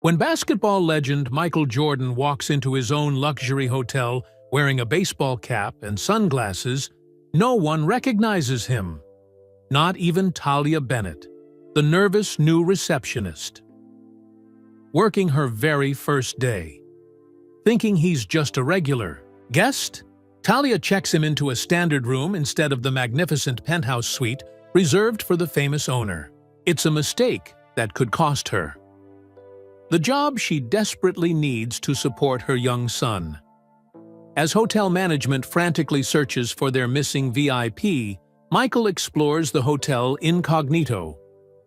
When basketball legend Michael Jordan walks into his own luxury hotel wearing a baseball cap and sunglasses, no one recognizes him. Not even Talia Bennett, the nervous new receptionist. Working her very first day. Thinking he's just a regular guest, Talia checks him into a standard room instead of the magnificent penthouse suite reserved for the famous owner. It's a mistake that could cost her the job she desperately needs to support her young son. As hotel management frantically searches for their missing VIP, Michael explores the hotel incognito,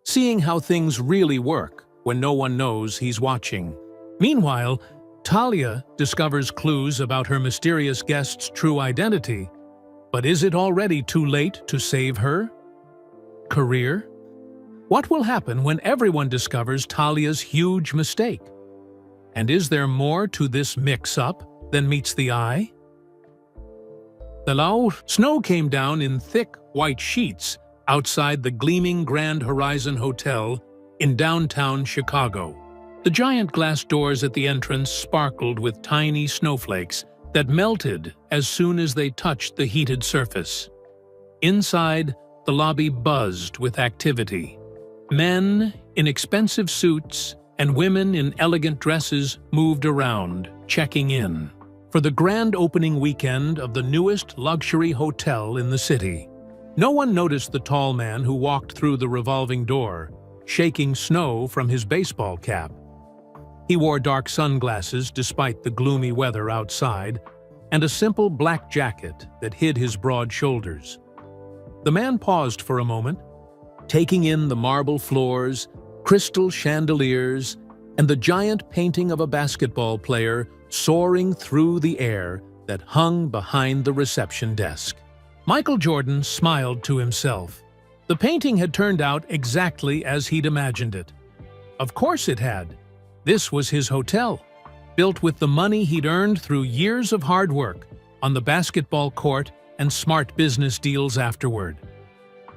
seeing how things really work when no one knows he's watching. Meanwhile, Talia discovers clues about her mysterious guest's true identity. But is it already too late to save her career? What will happen when everyone discovers Talia's huge mistake? And is there more to this mix-up than meets the eye? Snow came down in thick white sheets outside the gleaming Grand Horizon Hotel in downtown Chicago. The giant glass doors at the entrance sparkled with tiny snowflakes that melted as soon as they touched the heated surface. Inside, the lobby buzzed with activity. Men in expensive suits and women in elegant dresses moved around, checking in for the grand opening weekend of the newest luxury hotel in the city. No one noticed the tall man who walked through the revolving door, shaking snow from his baseball cap. He wore dark sunglasses despite the gloomy weather outside, and a simple black jacket that hid his broad shoulders. The man paused for a moment, taking in the marble floors, crystal chandeliers, and the giant painting of a basketball player soaring through the air that hung behind the reception desk. Michael Jordan smiled to himself. The painting had turned out exactly as he'd imagined it. Of course it had. This was his hotel, built with the money he'd earned through years of hard work on the basketball court and smart business deals afterward.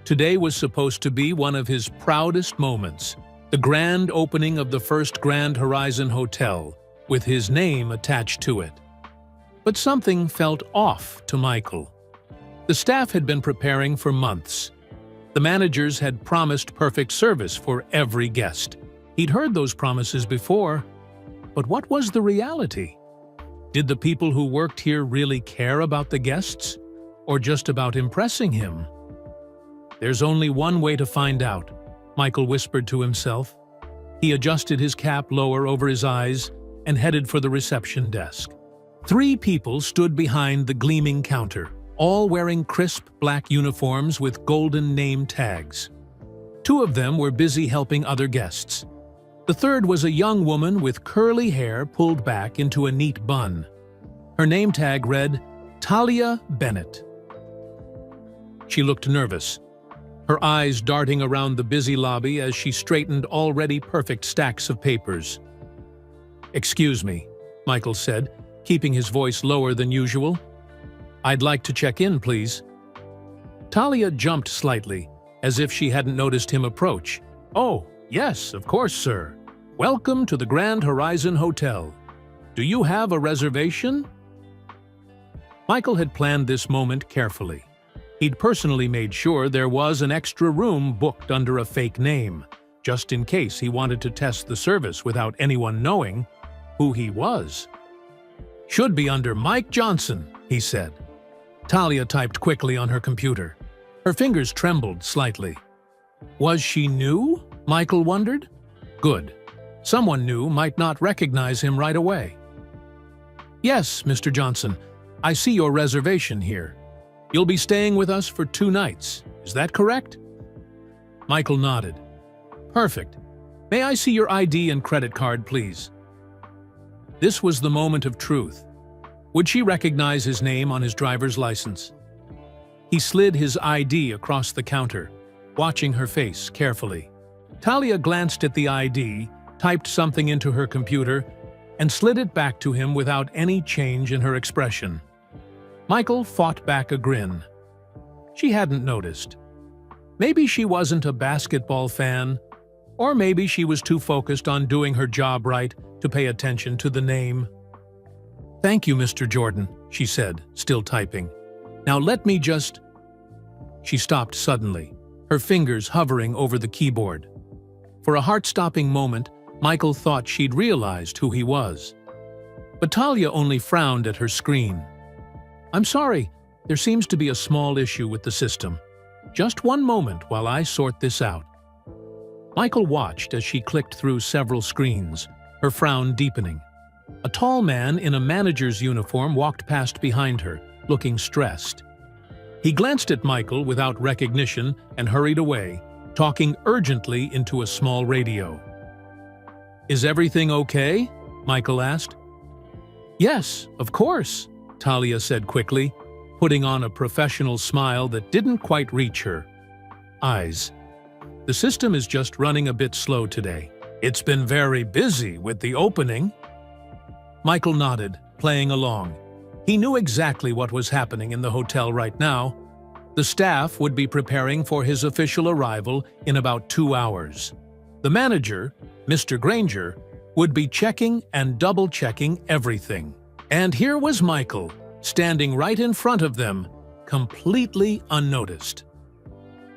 Today was supposed to be one of his proudest moments, the grand opening of the first Grand Horizon Hotel, with his name attached to it. But something felt off to Michael. The staff had been preparing for months. The managers had promised perfect service for every guest. He'd heard those promises before, but what was the reality? Did the people who worked here really care about the guests, or just about impressing him? There's only one way to find out, Michael whispered to himself. He adjusted his cap lower over his eyes and headed for the reception desk. 3 people stood behind the gleaming counter, all wearing crisp black uniforms with golden name tags. 2 of them were busy helping other guests. The third was a young woman with curly hair pulled back into a neat bun. Her name tag read, Talia Bennett. She looked nervous, her eyes darting around the busy lobby as she straightened already perfect stacks of papers. "Excuse me," Michael said, keeping his voice lower than usual. "I'd like to check in, please." Talia jumped slightly, as if she hadn't noticed him approach. "Oh, yes, of course, sir. Welcome to the Grand Horizon Hotel. Do you have a reservation?" Michael had planned this moment carefully. He'd personally made sure there was an extra room booked under a fake name, just in case he wanted to test the service without anyone knowing who he was. "Should be under Mike Johnson," he said. Talia typed quickly on her computer. Her fingers trembled slightly. Was she new? Michael wondered. Good. Someone new might not recognize him right away. "Yes, Mr. Johnson, I see your reservation here. You'll be staying with us for 2 nights. Is that correct?" Michael nodded. "Perfect. May I see your ID and credit card, please?" This was the moment of truth. Would she recognize his name on his driver's license? He slid his ID across the counter, watching her face carefully. Talia glanced at the ID, typed something into her computer, and slid it back to him without any change in her expression. Michael fought back a grin. She hadn't noticed. Maybe she wasn't a basketball fan, Or maybe she was too focused on doing her job right to pay attention to the name. "Thank you, Mr. Jordan," she said, still typing. "Now let me just—" She stopped suddenly, her fingers hovering over the keyboard. For a heart-stopping moment, Michael thought she'd realized who he was. But Talia only frowned at her screen. "I'm sorry, there seems to be a small issue with the system. Just one moment while I sort this out." Michael watched as she clicked through several screens, her frown deepening. A tall man in a manager's uniform walked past behind her, looking stressed. He glanced at Michael without recognition and hurried away, talking urgently into a small radio. "Is everything okay?" Michael asked. "Yes, of course," Talia said quickly, putting on a professional smile that didn't quite reach her eyes. "The system is just running a bit slow today. It's been very busy with the opening." Michael nodded, playing along. He knew exactly what was happening in the hotel right now. The staff would be preparing for his official arrival in about 2 hours. The manager, Mr. Granger, would be checking and double-checking everything. And here was Michael, standing right in front of them, completely unnoticed.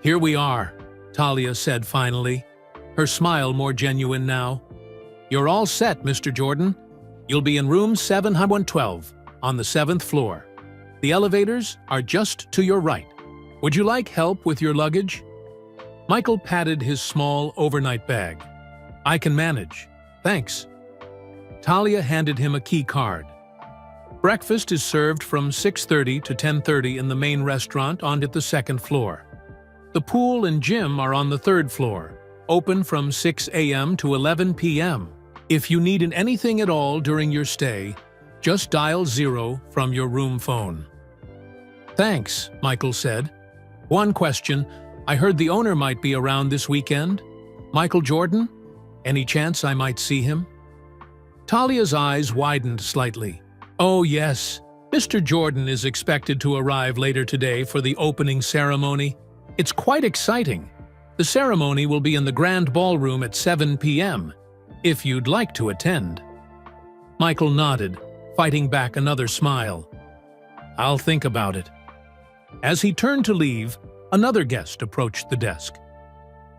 "Here we are," Talia said finally, her smile more genuine now. "You're all set, Mr. Jordan. You'll be in room 712, on the 7th floor. The elevators are just to your right. Would you like help with your luggage?" Michael patted his small overnight bag. "I can manage. Thanks." Talia handed him a key card. Breakfast is served from 6:30 to 10:30 in the main restaurant on the 2nd floor. The pool and gym are on the 3rd floor, open from 6 a.m. to 11 p.m. If you need anything at all during your stay, just dial 0 from your room phone. "Thanks," Michael said. "One question, I heard the owner might be around this weekend. Michael Jordan? Any chance I might see him?" Talia's eyes widened slightly. "Oh yes, Mr. Jordan is expected to arrive later today for the opening ceremony. It's quite exciting. The ceremony will be in the Grand Ballroom at 7 p.m., if you'd like to attend." Michael nodded, fighting back another smile. "I'll think about it." As he turned to leave, another guest approached the desk.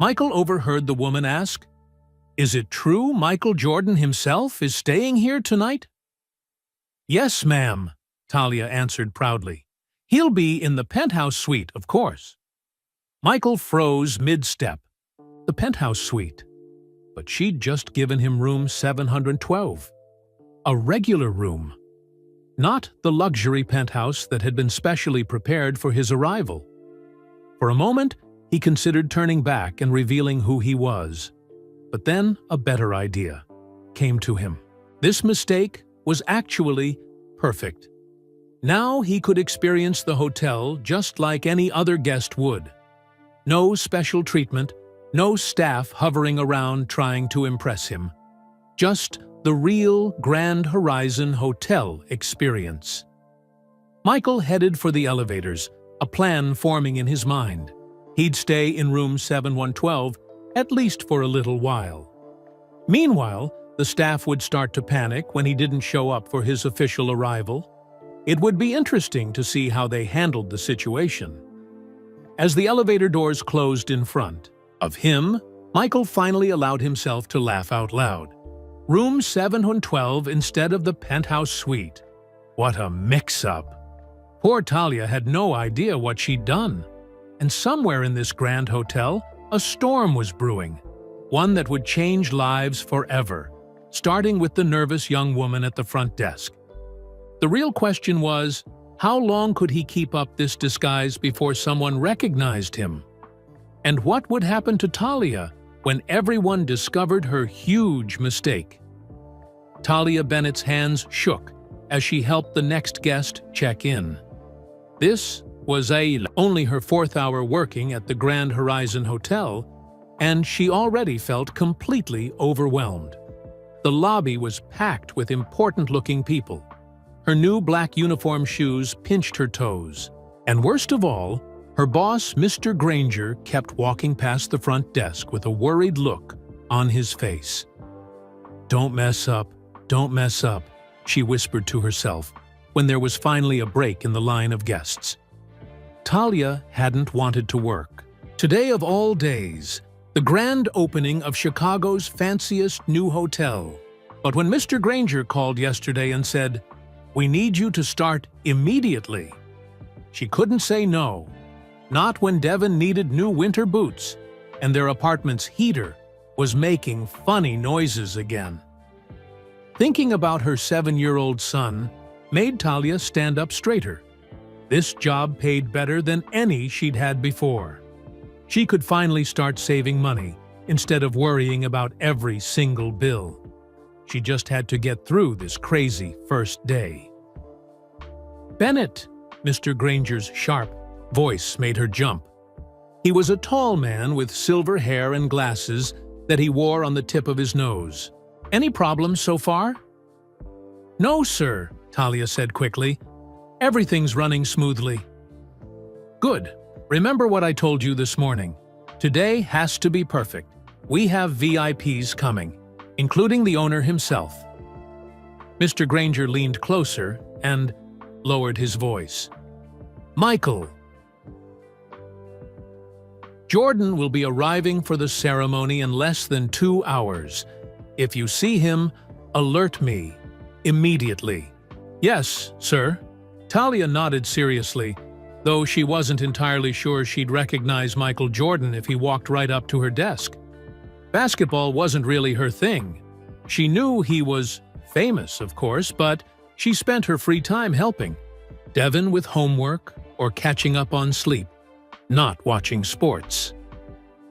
Michael overheard the woman ask, "Is it true Michael Jordan himself is staying here tonight?" "Yes, ma'am," Talia answered proudly. "He'll be in the penthouse suite, of course." Michael froze mid-step. The penthouse suite. But she'd just given him room 712. A regular room. Not the luxury penthouse that had been specially prepared for his arrival. For a moment, he considered turning back and revealing who he was. But then a better idea came to him. This mistake was actually perfect. Now he could experience the hotel just like any other guest would. No special treatment, no staff hovering around trying to impress him. Just the real Grand Horizon Hotel experience. Michael headed for the elevators, a plan forming in his mind. He'd stay in room 7112, at least for a little while. Meanwhile, the staff would start to panic when he didn't show up for his official arrival. It would be interesting to see how they handled the situation. As the elevator doors closed in front of him, Michael finally allowed himself to laugh out loud. Room 712 instead of the penthouse suite. What a mix-up! Poor Talia had no idea what she'd done. And somewhere in this grand hotel, a storm was brewing. One that would change lives forever, starting with the nervous young woman at the front desk. The real question was, how long could he keep up this disguise before someone recognized him? And what would happen to Talia when everyone discovered her huge mistake? Talia Bennett's hands shook as she helped the next guest check in. This was only her 4th hour working at the Grand Horizon Hotel, and she already felt completely overwhelmed. The lobby was packed with important-looking people. Her new black uniform shoes pinched her toes. And worst of all, her boss, Mr. Granger, kept walking past the front desk with a worried look on his face. "Don't mess up, don't mess up," she whispered to herself when there was finally a break in the line of guests. Talia hadn't wanted to work. Today of all days, the grand opening of Chicago's fanciest new hotel. But when Mr. Granger called yesterday and said, "We need you to start immediately," she couldn't say no. Not when Devin needed new winter boots and their apartment's heater was making funny noises again. Thinking about her 7-year-old son made Talia stand up straighter. This job paid better than any she'd had before. She could finally start saving money instead of worrying about every single bill. She just had to get through this crazy first day. "Bennett!" Mr. Granger's sharp voice made her jump. He was a tall man with silver hair and glasses that he wore on the tip of his nose. "Any problems so far?" "No, sir," Talia said quickly. "Everything's running smoothly." "Good. Remember what I told you this morning. Today has to be perfect. We have VIPs coming, including the owner himself." Mr. Granger leaned closer and lowered his voice. "Michael, Jordan will be arriving for the ceremony in less than 2 hours. If you see him, alert me immediately." "Yes, sir." Talia nodded seriously, though she wasn't entirely sure she'd recognize Michael Jordan if he walked right up to her desk. Basketball wasn't really her thing. She knew he was famous, of course, but she spent her free time helping Devin with homework or catching up on sleep, not watching sports.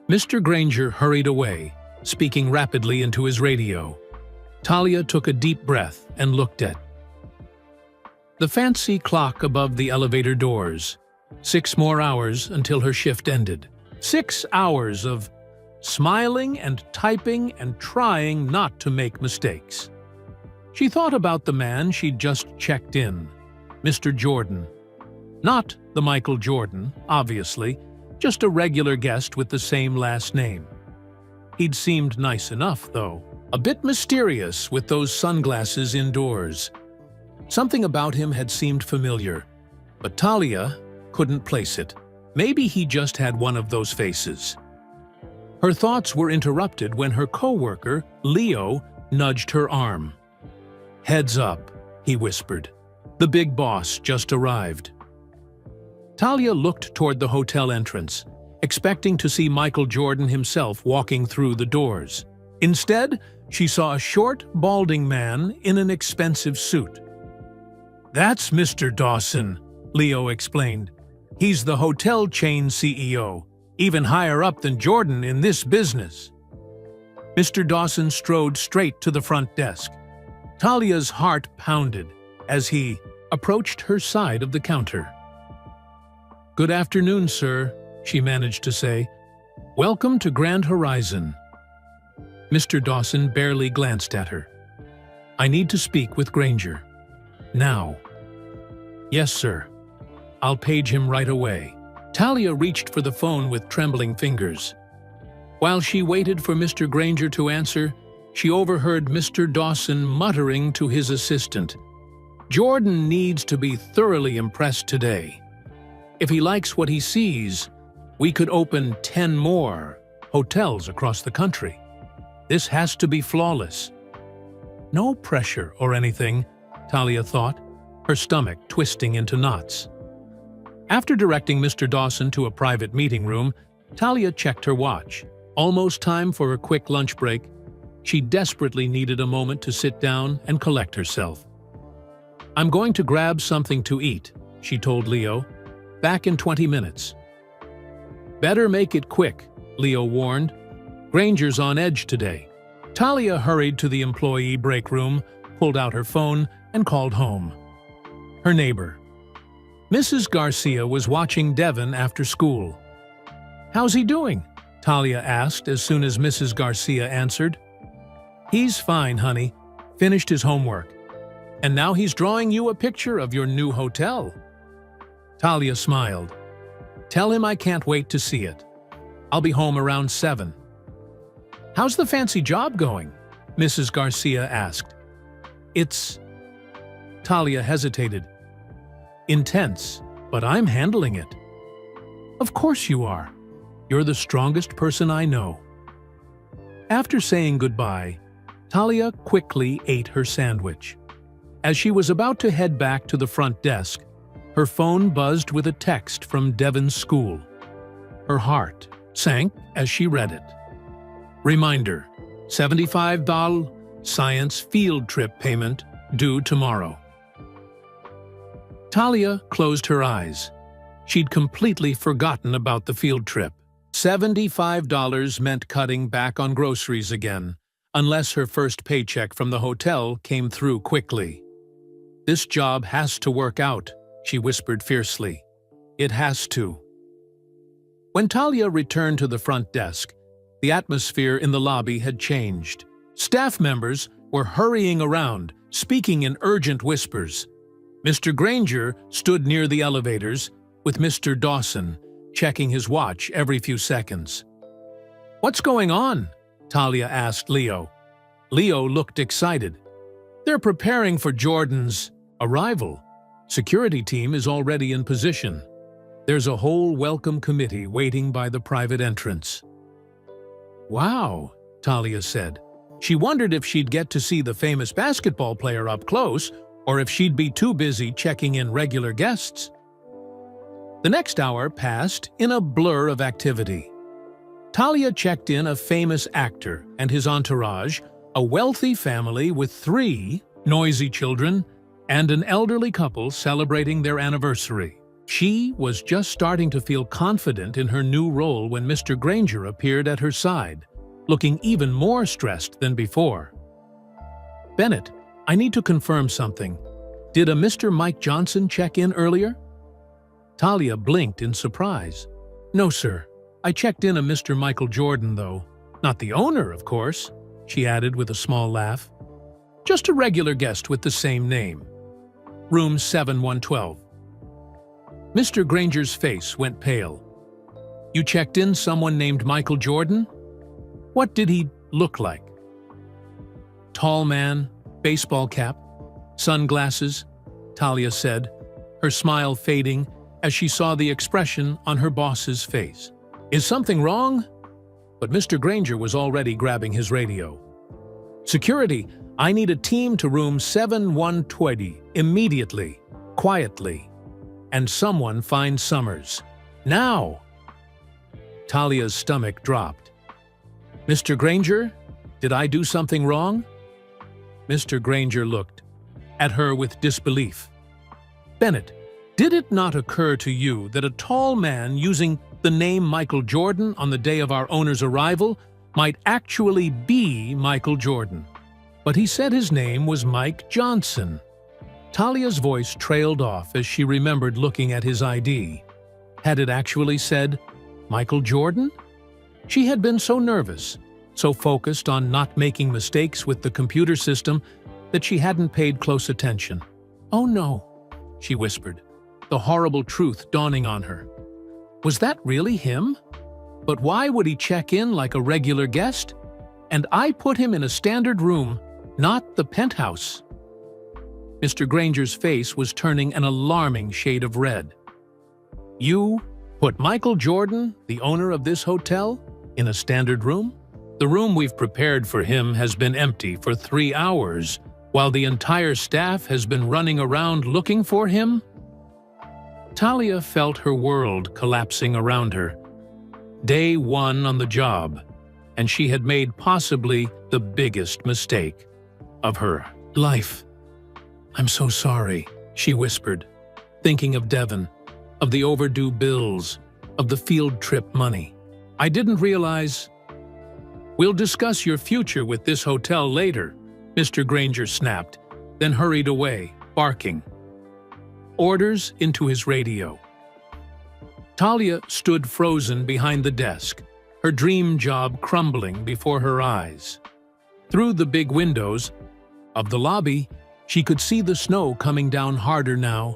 Mr. Granger hurried away, speaking rapidly into his radio. Talia took a deep breath and looked at the fancy clock above the elevator doors. 6 more hours until her shift ended. 6 hours of smiling and typing and trying not to make mistakes. She thought about the man she'd just checked in, Mr. Jordan. Not the Michael Jordan, obviously, just a regular guest with the same last name. He'd seemed nice enough, though. A bit mysterious with those sunglasses indoors. Something about him had seemed familiar, but Talia couldn't place it. Maybe he just had one of those faces. Her thoughts were interrupted when her coworker, Leo, nudged her arm. "Heads up," he whispered. "The big boss just arrived." Talia looked toward the hotel entrance, expecting to see Michael Jordan himself walking through the doors. Instead, she saw a short, balding man in an expensive suit. "That's Mr. Dawson," Leo explained. "He's the hotel chain CEO, even higher up than Jordan in this business." Mr. Dawson strode straight to the front desk. Talia's heart pounded as he approached her side of the counter. "Good afternoon, sir," she managed to say. "Welcome to Grand Horizon." Mr. Dawson barely glanced at her. "I need to speak with Granger. Now." "Yes, sir. I'll page him right away." Talia reached for the phone with trembling fingers. While she waited for Mr. Granger to answer, she overheard Mr. Dawson muttering to his assistant, "Jordan needs to be thoroughly impressed today. If he likes what he sees, we could open 10 more hotels across the country. This has to be flawless." No pressure or anything, Talia thought, her stomach twisting into knots. After directing Mr. Dawson to a private meeting room, Talia checked her watch. Almost time for a quick lunch break. She desperately needed a moment to sit down and collect herself. "I'm going to grab something to eat," she told Leo. "Back in 20 minutes." "Better make it quick," Leo warned. "Granger's on edge today." Talia hurried to the employee break room, pulled out her phone, and called home. Her neighbor. Mrs. Garcia was watching Devin after school. "How's he doing?" Talia asked as soon as Mrs. Garcia answered. "He's fine, honey. Finished his homework. And now he's drawing you a picture of your new hotel." Talia smiled. "Tell him I can't wait to see it. I'll be home around 7. "How's the fancy job going?" Mrs. Garcia asked. "It's—" Talia hesitated. "Intense, but I'm handling it." "Of course you are. You're the strongest person I know." After saying goodbye, Talia quickly ate her sandwich. As she was about to head back to the front desk, her phone buzzed with a text from Devon's school. Her heart sank as she read it. Reminder: $75 science field trip payment due tomorrow. Talia closed her eyes. She'd completely forgotten about the field trip. $75 meant cutting back on groceries again, unless her first paycheck from the hotel came through quickly. "This job has to work out," she whispered fiercely. "It has to." When Talia returned to the front desk, the atmosphere in the lobby had changed. Staff members were hurrying around, speaking in urgent whispers. Mr. Granger stood near the elevators, with Mr. Dawson checking his watch every few seconds. "What's going on?" Talia asked Leo. Leo looked excited. "They're preparing for Jordan's arrival. Security team is already in position. There's a whole welcome committee waiting by the private entrance." "Wow," Talia said. She wondered if she'd get to see the famous basketball player up close, or if she'd be too busy checking in regular guests. The next hour passed in a blur of activity. Talia checked in a famous actor and his entourage, a wealthy family with 3 noisy children, and an elderly couple celebrating their anniversary. She was just starting to feel confident in her new role when Mr. Granger appeared at her side, looking even more stressed than before. "Bennett, I need to confirm something. Did a Mr. Mike Johnson check in earlier?" Talia blinked in surprise. "No, sir. I checked in a Mr. Michael Jordan, though. Not the owner, of course," she added with a small laugh. "Just a regular guest with the same name. Room 7112. Mr. Granger's face went pale. "You checked in someone named Michael Jordan? What did he look like?" "Tall man, baseball cap, sunglasses," Talia said, her smile fading as she saw the expression on her boss's face. "Is something wrong?" But Mr. Granger was already grabbing his radio. "Security, I need a team to room 7120 immediately, quietly. And someone find Summers. Now!" Talia's stomach dropped. "Mr. Granger, did I do something wrong?" Mr. Granger looked at her with disbelief. "Bennett, did it not occur to you that a tall man using the name Michael Jordan on the day of our owner's arrival might actually be Michael Jordan? But he said his name was Mike Johnson." Talia's voice trailed off as she remembered looking at his ID. Had it actually said Michael Jordan? She had been so nervous, so focused on not making mistakes with the computer system, that she hadn't paid close attention. "Oh no," she whispered, the horrible truth dawning on her. Was that really him? But why would he check in like a regular guest? And I put him in a standard room, not the penthouse. Mr. Granger's face was turning an alarming shade of red. "You put Michael Jordan, the owner of this hotel, in a standard room? The room we've prepared for him has been empty for 3 hours, while the entire staff has been running around looking for him?" Talia felt her world collapsing around her. Day 1 on the job, and she had made possibly the biggest mistake of her life. "I'm so sorry," she whispered, thinking of Devon, of the overdue bills, of the field trip money. "I didn't realize—" "We'll discuss your future with this hotel later," Mr. Granger snapped, then hurried away, barking. Orders into his radio. Talia stood frozen behind the desk, her dream job crumbling before her eyes. Through the big windows of the lobby, she could see the snow coming down harder now,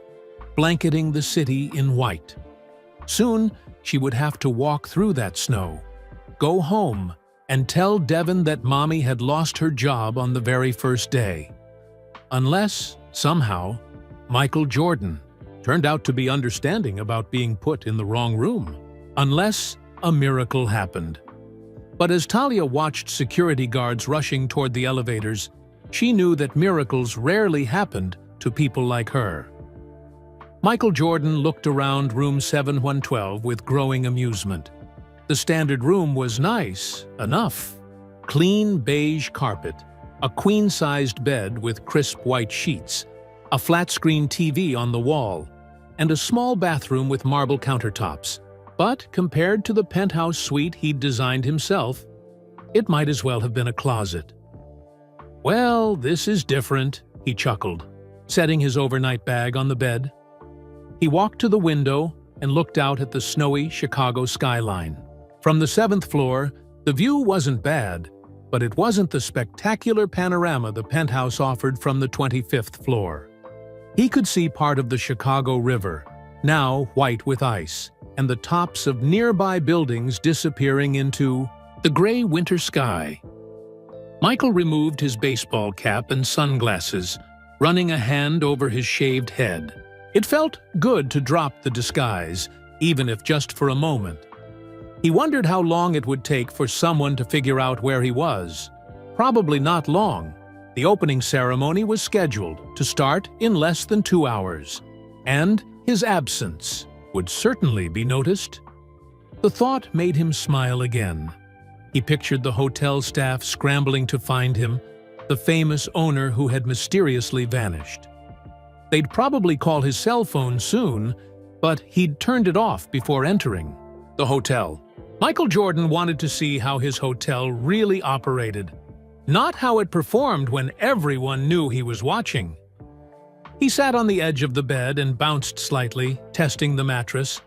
blanketing the city in white. Soon, she would have to walk through that snow, go home, and tell Devon that Mommy had lost her job on the very first day. Unless, somehow, Michael Jordan turned out to be understanding about being put in the wrong room. Unless a miracle happened. But as Talia watched security guards rushing toward the elevators, she knew that miracles rarely happened to people like her. Michael Jordan looked around room 7112 with growing amusement. The standard room was nice enough. Clean beige carpet, a queen-sized bed with crisp white sheets, a flat-screen TV on the wall, and a small bathroom with marble countertops. But compared to the penthouse suite he'd designed himself, it might as well have been a closet. "Well, this is different," he chuckled, setting his overnight bag on the bed. He walked to the window and looked out at the snowy Chicago skyline. From the 7th floor, the view wasn't bad, but it wasn't the spectacular panorama the penthouse offered from the 25th floor. He could see part of the Chicago River, now white with ice, and the tops of nearby buildings disappearing into the gray winter sky. Michael removed his baseball cap and sunglasses, running a hand over his shaved head. It felt good to drop the disguise, even if just for a moment. He wondered how long it would take for someone to figure out where he was. Probably not long. The opening ceremony was scheduled to start in less than 2 hours, and his absence would certainly be noticed. The thought made him smile again. He pictured the hotel staff scrambling to find him, the famous owner who had mysteriously vanished. They'd probably call his cell phone soon, but he'd turned it off before entering the hotel. Michael Jordan wanted to see how his hotel really operated, not how it performed when everyone knew he was watching. He sat on the edge of the bed and bounced slightly, testing the mattress.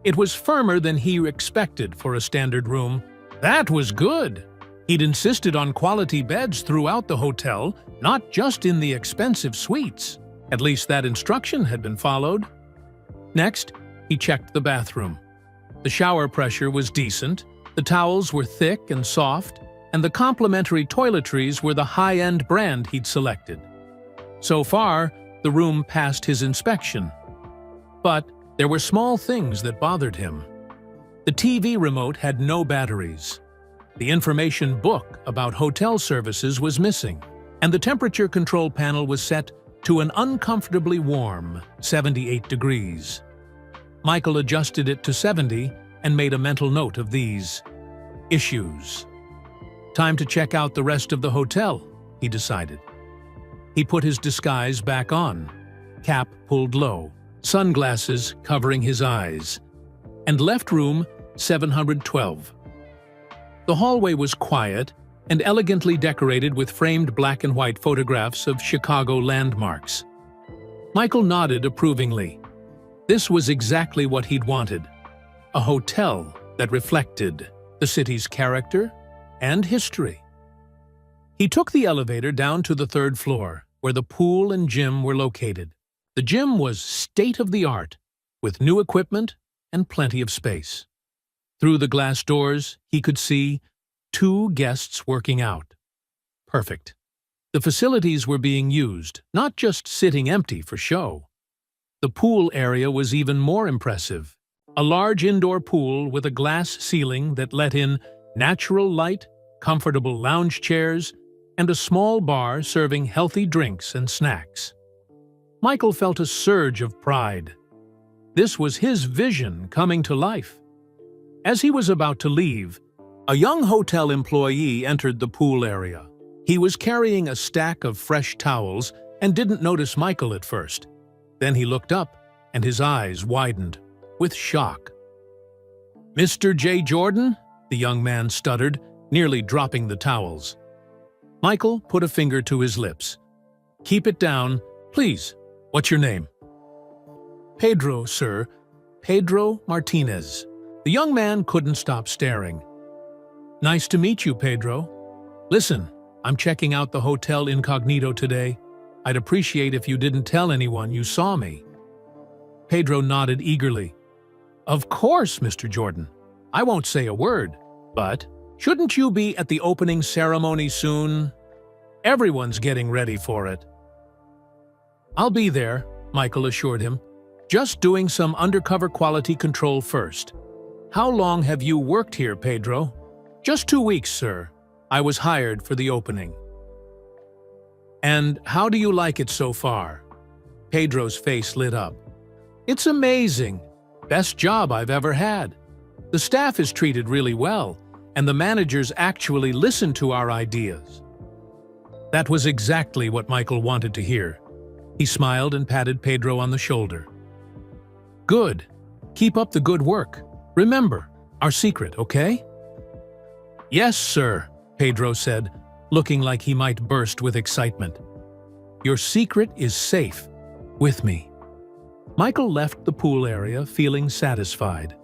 It was firmer than he expected for a standard room. That was good. He'd insisted on quality beds throughout the hotel, not just in the expensive suites. At least that instruction had been followed. Next, he checked the bathroom. The shower pressure was decent, the towels were thick and soft, and the complimentary toiletries were the high-end brand he'd selected. So far, the room passed his inspection. But there were small things that bothered him. The TV remote had no batteries. The information book about hotel services was missing, and the temperature control panel was set to an uncomfortably warm 78 degrees. Michael adjusted it to 70 and made a mental note of these issues. Time to check out the rest of the hotel, he decided. He put his disguise back on, cap pulled low, sunglasses covering his eyes, and left room 712. The hallway was quiet and elegantly decorated with framed black and white photographs of Chicago landmarks. Michael nodded approvingly. This was exactly what he'd wanted. A hotel that reflected the city's character and history. He took the elevator down to the 3rd floor, where the pool and gym were located. The gym was state-of-the-art, with new equipment and plenty of space. Through the glass doors, he could see 2 guests working out. Perfect. The facilities were being used, not just sitting empty for show. The pool area was even more impressive. A large indoor pool with a glass ceiling that let in natural light, comfortable lounge chairs, and a small bar serving healthy drinks and snacks. Michael felt a surge of pride. This was his vision coming to life. As he was about to leave, a young hotel employee entered the pool area. He was carrying a stack of fresh towels and didn't notice Michael at first. Then he looked up, and his eyes widened with shock. "Mr. J. Jordan?" the young man stuttered, nearly dropping the towels. Michael put a finger to his lips. "Keep it down, please. What's your name?" "Pedro, sir. Pedro Martinez." The young man couldn't stop staring. "Nice to meet you, Pedro. Listen, I'm checking out the hotel incognito today. I'd appreciate if you didn't tell anyone you saw me." Pedro nodded eagerly. "Of course, Mr. Jordan. I won't say a word, but Shouldn't you be at the opening ceremony soon? Everyone's getting ready for it. I'll be there, Michael assured him. Just doing some undercover quality control first. How long have you worked here, Pedro? Just 2 weeks, sir. I was hired for the opening. And how do you like it so far? Pedro's face lit up. It's amazing. Best job I've ever had. The staff is treated really well, and the managers actually listen to our ideas. That was exactly what Michael wanted to hear. He smiled and patted Pedro on the shoulder. Good. Keep up the good work. Remember, our secret, okay? Yes, sir, Pedro said, looking like he might burst with excitement. Your secret is safe. With me. Michael left the pool area feeling satisfied.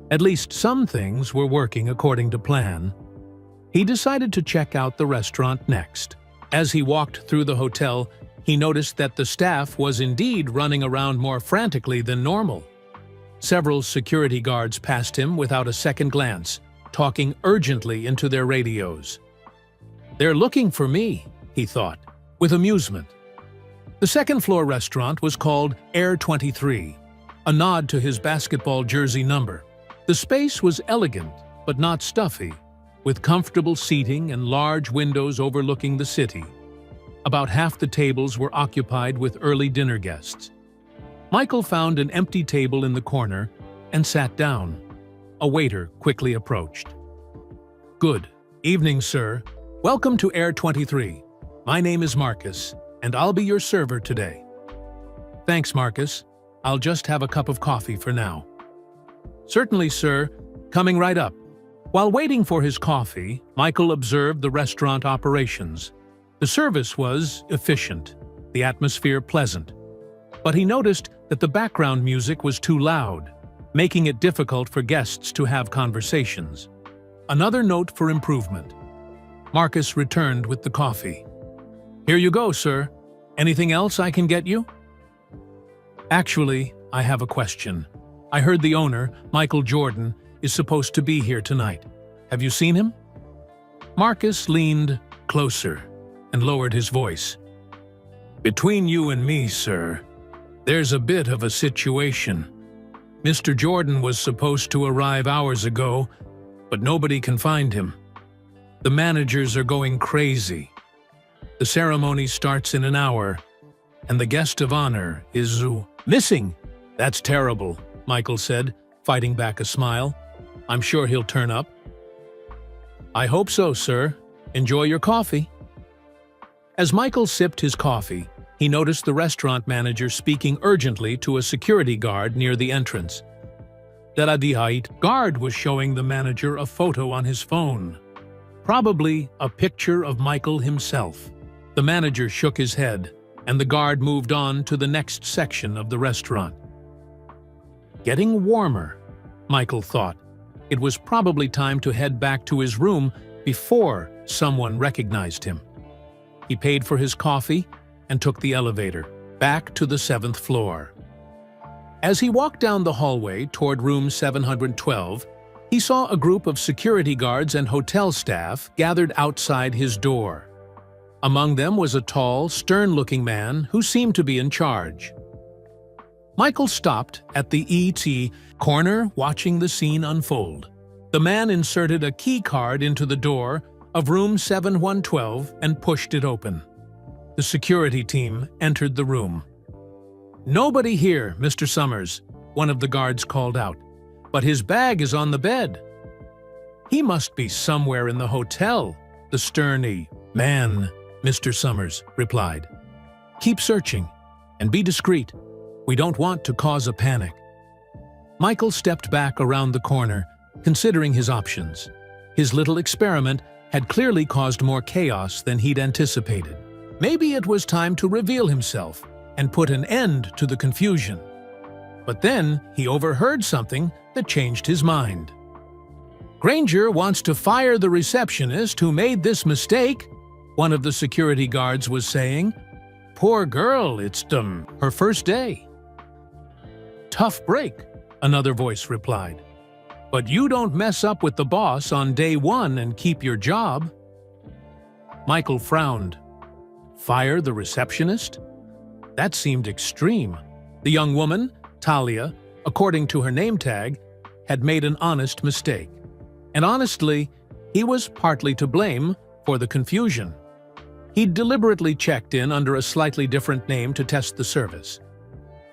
At least some things were working according to plan. He decided to check out the restaurant next. As he walked through the hotel, he noticed that the staff was indeed running around more frantically than normal. Several security guards passed him without a second glance, talking urgently into their radios. They're looking for me, he thought, with amusement. The second-floor restaurant was called Air 23, a nod to his basketball jersey number. The space was elegant, but not stuffy, with comfortable seating and large windows overlooking the city. About half the tables were occupied with early dinner guests. Michael found an empty table in the corner and sat down. A waiter quickly approached. Good evening, sir. Welcome to Air 23. My name is Marcus, and I'll be your server today. Thanks, Marcus. I'll just have a cup of coffee for now. Certainly, sir. Coming right up. While waiting for his coffee, Michael observed the restaurant operations. The service was efficient, the atmosphere pleasant. But he noticed that the background music was too loud, making it difficult for guests to have conversations. Another note for improvement. Marcus returned with the coffee. Here you go, sir. Anything else I can get you? Actually, I have a question. I heard the owner, Michael Jordan, is supposed to be here tonight. Have you seen him? Marcus leaned closer and lowered his voice. Between you and me, sir, there's a bit of a situation. Mr. Jordan was supposed to arrive hours ago, but nobody can find him. The managers are going crazy. The ceremony starts in an hour, and the guest of honor is missing. That's terrible, Michael said, fighting back a smile. I'm sure he'll turn up. I hope so, sir. Enjoy your coffee. As Michael sipped his coffee, he noticed the restaurant manager speaking urgently to a security guard near the entrance. The guard was showing the manager a photo on his phone. Probably a picture of Michael himself. The manager shook his head, and the guard moved on to the next section of the restaurant. Getting warmer, Michael thought. It was probably time to head back to his room before someone recognized him. He paid for his coffee and took the elevator back to the 7th floor. As he walked down the hallway toward room 712, he saw a group of security guards and hotel staff gathered outside his door. Among them was a tall, stern-looking man who seemed to be in charge. Michael stopped at the ET corner watching the scene unfold. The man inserted a key card into the door of room 7112 and pushed it open. The security team entered the room. "Nobody here, Mr. Summers," one of the guards called out, "but his bag is on the bed." "He must be somewhere in the hotel," the stern man, Mr. Summers, replied. "Keep searching, and be discreet. We don't want to cause a panic." Michael stepped back around the corner, considering his options. His little experiment had clearly caused more chaos than he'd anticipated. Maybe it was time to reveal himself and put an end to the confusion. But then he overheard something that changed his mind. "Granger wants to fire the receptionist who made this mistake," one of the security guards was saying. "Poor girl, it's her first day." "Tough break," another voice replied. But you don't mess up with the boss on day one and keep your job. Michael frowned. Fire the receptionist? That seemed extreme. The young woman, Talia, according to her name tag, had made an honest mistake. And honestly, he was partly to blame for the confusion. He'd deliberately checked in under a slightly different name to test the service.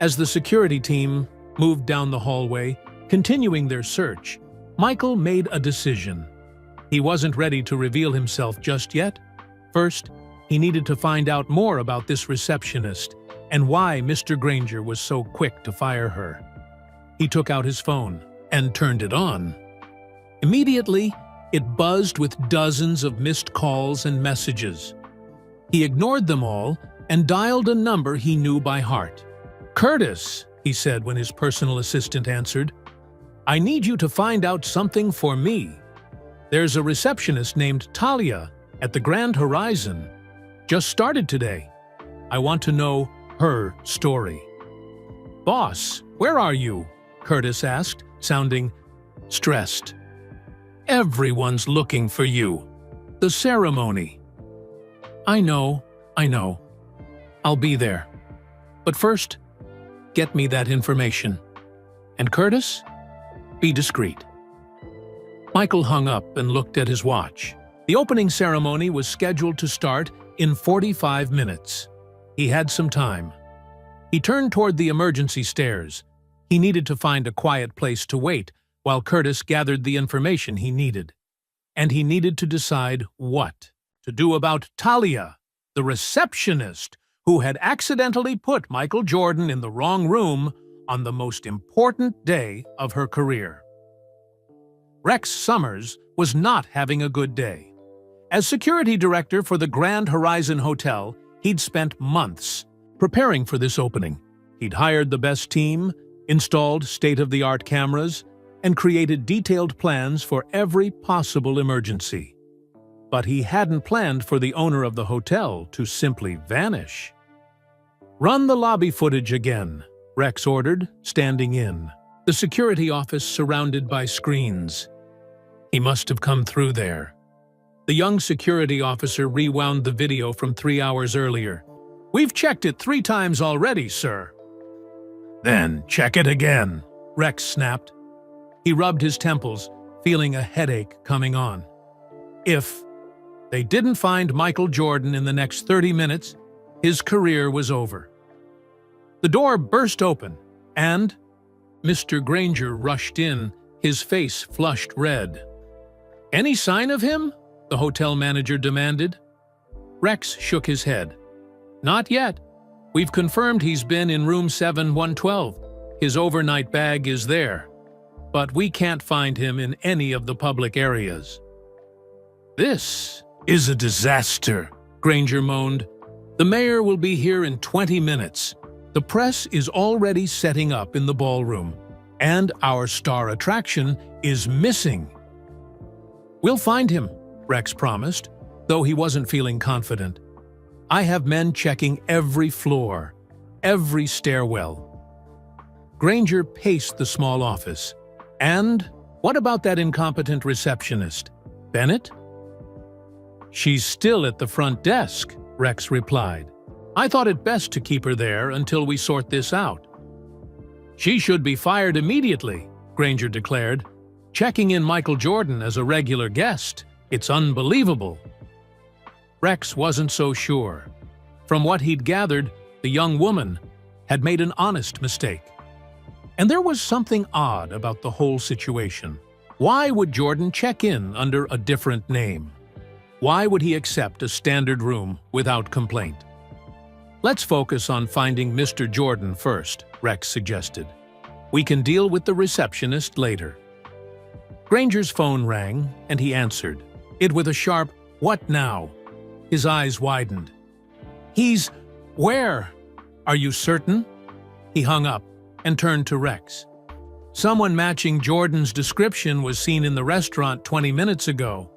As the security team moved down the hallway, continuing their search, Michael made a decision. He wasn't ready to reveal himself just yet. First, he needed to find out more about this receptionist and why Mr. Granger was so quick to fire her. He took out his phone and turned it on. Immediately, it buzzed with dozens of missed calls and messages. He ignored them all and dialed a number he knew by heart. "Curtis," he said when his personal assistant answered, "I need you to find out something for me. There's a receptionist named Talia at the Grand Horizon. Just started today. I want to know her story." "Boss, where are you?" Curtis asked, sounding stressed. "Everyone's looking for you. The ceremony." I know. I'll be there. But first, get me that information. And Curtis, be discreet." Michael hung up and looked at his watch. The opening ceremony was scheduled to start in 45 minutes. He had some time. He turned toward the emergency stairs. He needed to find a quiet place to wait while Curtis gathered the information he needed. And he needed to decide what to do about Talia, the receptionist who had accidentally put Michael Jordan in the wrong room on the most important day of her career. Rex Summers was not having a good day. As security director for the Grand Horizon Hotel, he'd spent months preparing for this opening. He'd hired the best team, installed state-of-the-art cameras, and created detailed plans for every possible emergency. But he hadn't planned for the owner of the hotel to simply vanish. "Run the lobby footage again," Rex ordered, standing in. The security office surrounded by screens. He must have come through there. The young security officer rewound the video from 3 hours earlier. "We've checked it 3 times already, sir." "Then check it again," Rex snapped. He rubbed his temples, feeling a headache coming on. If they didn't find Michael Jordan in the next 30 minutes, his career was over. The door burst open, and Mr. Granger rushed in, his face flushed red. "Any sign of him?" the hotel manager demanded. Rex shook his head. "Not yet. We've confirmed he's been in room 7112. His overnight bag is there. But we can't find him in any of the public areas." "This is a disaster," Granger moaned. "The mayor will be here in 20 minutes. The press is already setting up in the ballroom, and our star attraction is missing." "We'll find him," Rex promised, though he wasn't feeling confident. "I have men checking every floor, every stairwell." Granger paced the small office. "And what about that incompetent receptionist, Bennett?" "She's still at the front desk," Rex replied. "I thought it best to keep her there until we sort this out." "She should be fired immediately," Granger declared. "Checking in Michael Jordan as a regular guest. It's unbelievable." Rex wasn't so sure. From what he'd gathered, the young woman had made an honest mistake. And there was something odd about the whole situation. Why would Jordan check in under a different name? Why would he accept a standard room without complaint? "Let's focus on finding Mr. Jordan first," Rex suggested. "We can deal with the receptionist later." Granger's phone rang, and he answered it with a sharp, "What now?" His eyes widened. "He's where? Are you certain?" He hung up and turned to Rex. "Someone matching Jordan's description was seen in the restaurant 20 minutes ago,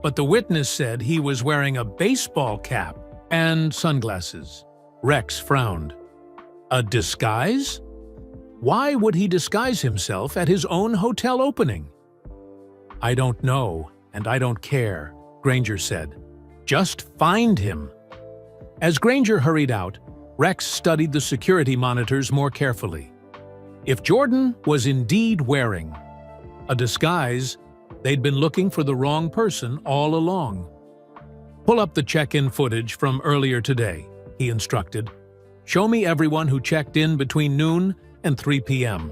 but the witness said he was wearing a baseball cap and sunglasses." Rex frowned. "A disguise? Why would he disguise himself at his own hotel opening?" "I don't know, and I don't care," Granger said. "Just find him." As Granger hurried out, Rex studied the security monitors more carefully. If Jordan was indeed wearing a disguise, they'd been looking for the wrong person all along. "Pull up the check-in footage from earlier today," he instructed. "Show me everyone who checked in between noon and 3 p.m.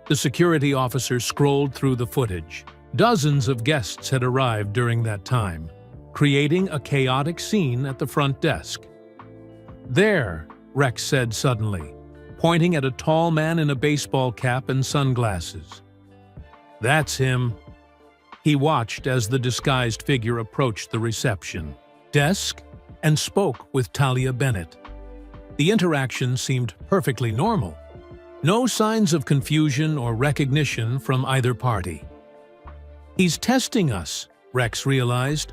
The security officer scrolled through the footage. Dozens of guests had arrived during that time, creating a chaotic scene at the front desk. "There," Rex said suddenly, pointing at a tall man in a baseball cap and sunglasses. "That's him." He watched as the disguised figure approached the reception desk and spoke with Talia Bennett. The interaction seemed perfectly normal. No signs of confusion or recognition from either party. "He's testing us," Rex realized.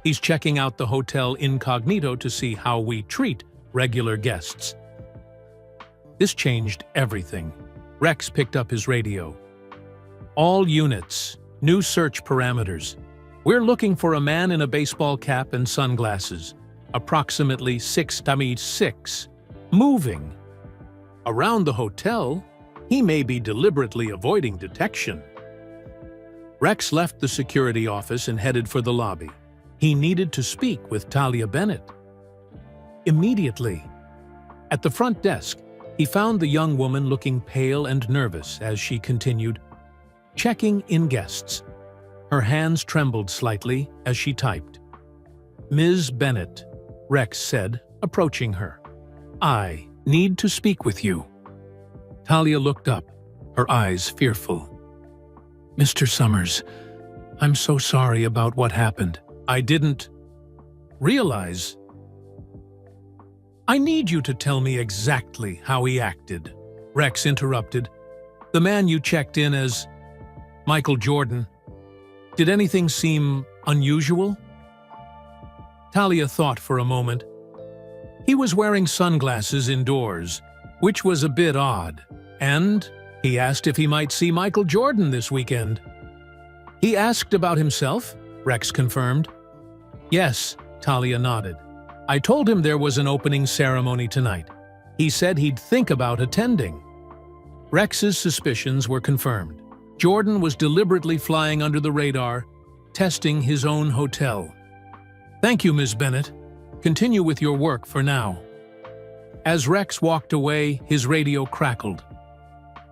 "He's checking out the hotel incognito to see how we treat regular guests." This changed everything. Rex picked up his radio. "All units, new search parameters. We're looking for a man in a baseball cap and sunglasses, approximately 6'6", moving. Around the hotel, he may be deliberately avoiding detection." Rex left the security office and headed for the lobby. He needed to speak with Talia Bennett. Immediately, at the front desk, he found the young woman looking pale and nervous as she continued, checking in guests. Her hands trembled slightly as she typed. "Ms. Bennett," Rex said, approaching her. "I need to speak with you." Talia looked up, her eyes fearful. "Mr. Summers, I'm so sorry about what happened. I didn't realize." "I need you to tell me exactly how he acted," Rex interrupted. "The man you checked in as Michael Jordan. Did anything seem unusual?" Talia thought for a moment. "He was wearing sunglasses indoors, which was a bit odd, and he asked if he might see Michael Jordan this weekend." "He asked about himself?" Rex confirmed. "Yes," Talia nodded. "I told him there was an opening ceremony tonight. He said he'd think about attending." Rex's suspicions were confirmed. Jordan was deliberately flying under the radar, testing his own hotel. "Thank you, Ms. Bennett. Continue with your work for now." As Rex walked away, his radio crackled.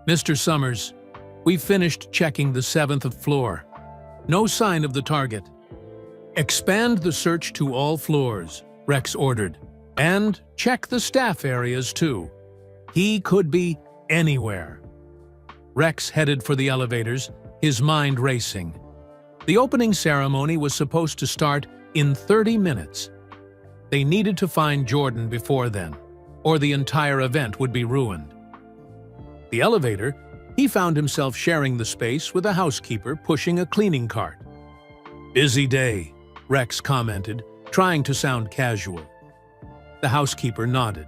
"Mr. Summers, we've finished checking the 7th floor. No sign of the target." "Expand the search to all floors," Rex ordered. "And check the staff areas, too. He could be anywhere." Rex headed for the elevators, his mind racing. The opening ceremony was supposed to start in 30 minutes. They needed to find Jordan before then, or the entire event would be ruined. The elevator, he found himself sharing the space with a housekeeper pushing a cleaning cart. "Busy day," Rex commented, trying to sound casual. The housekeeper nodded.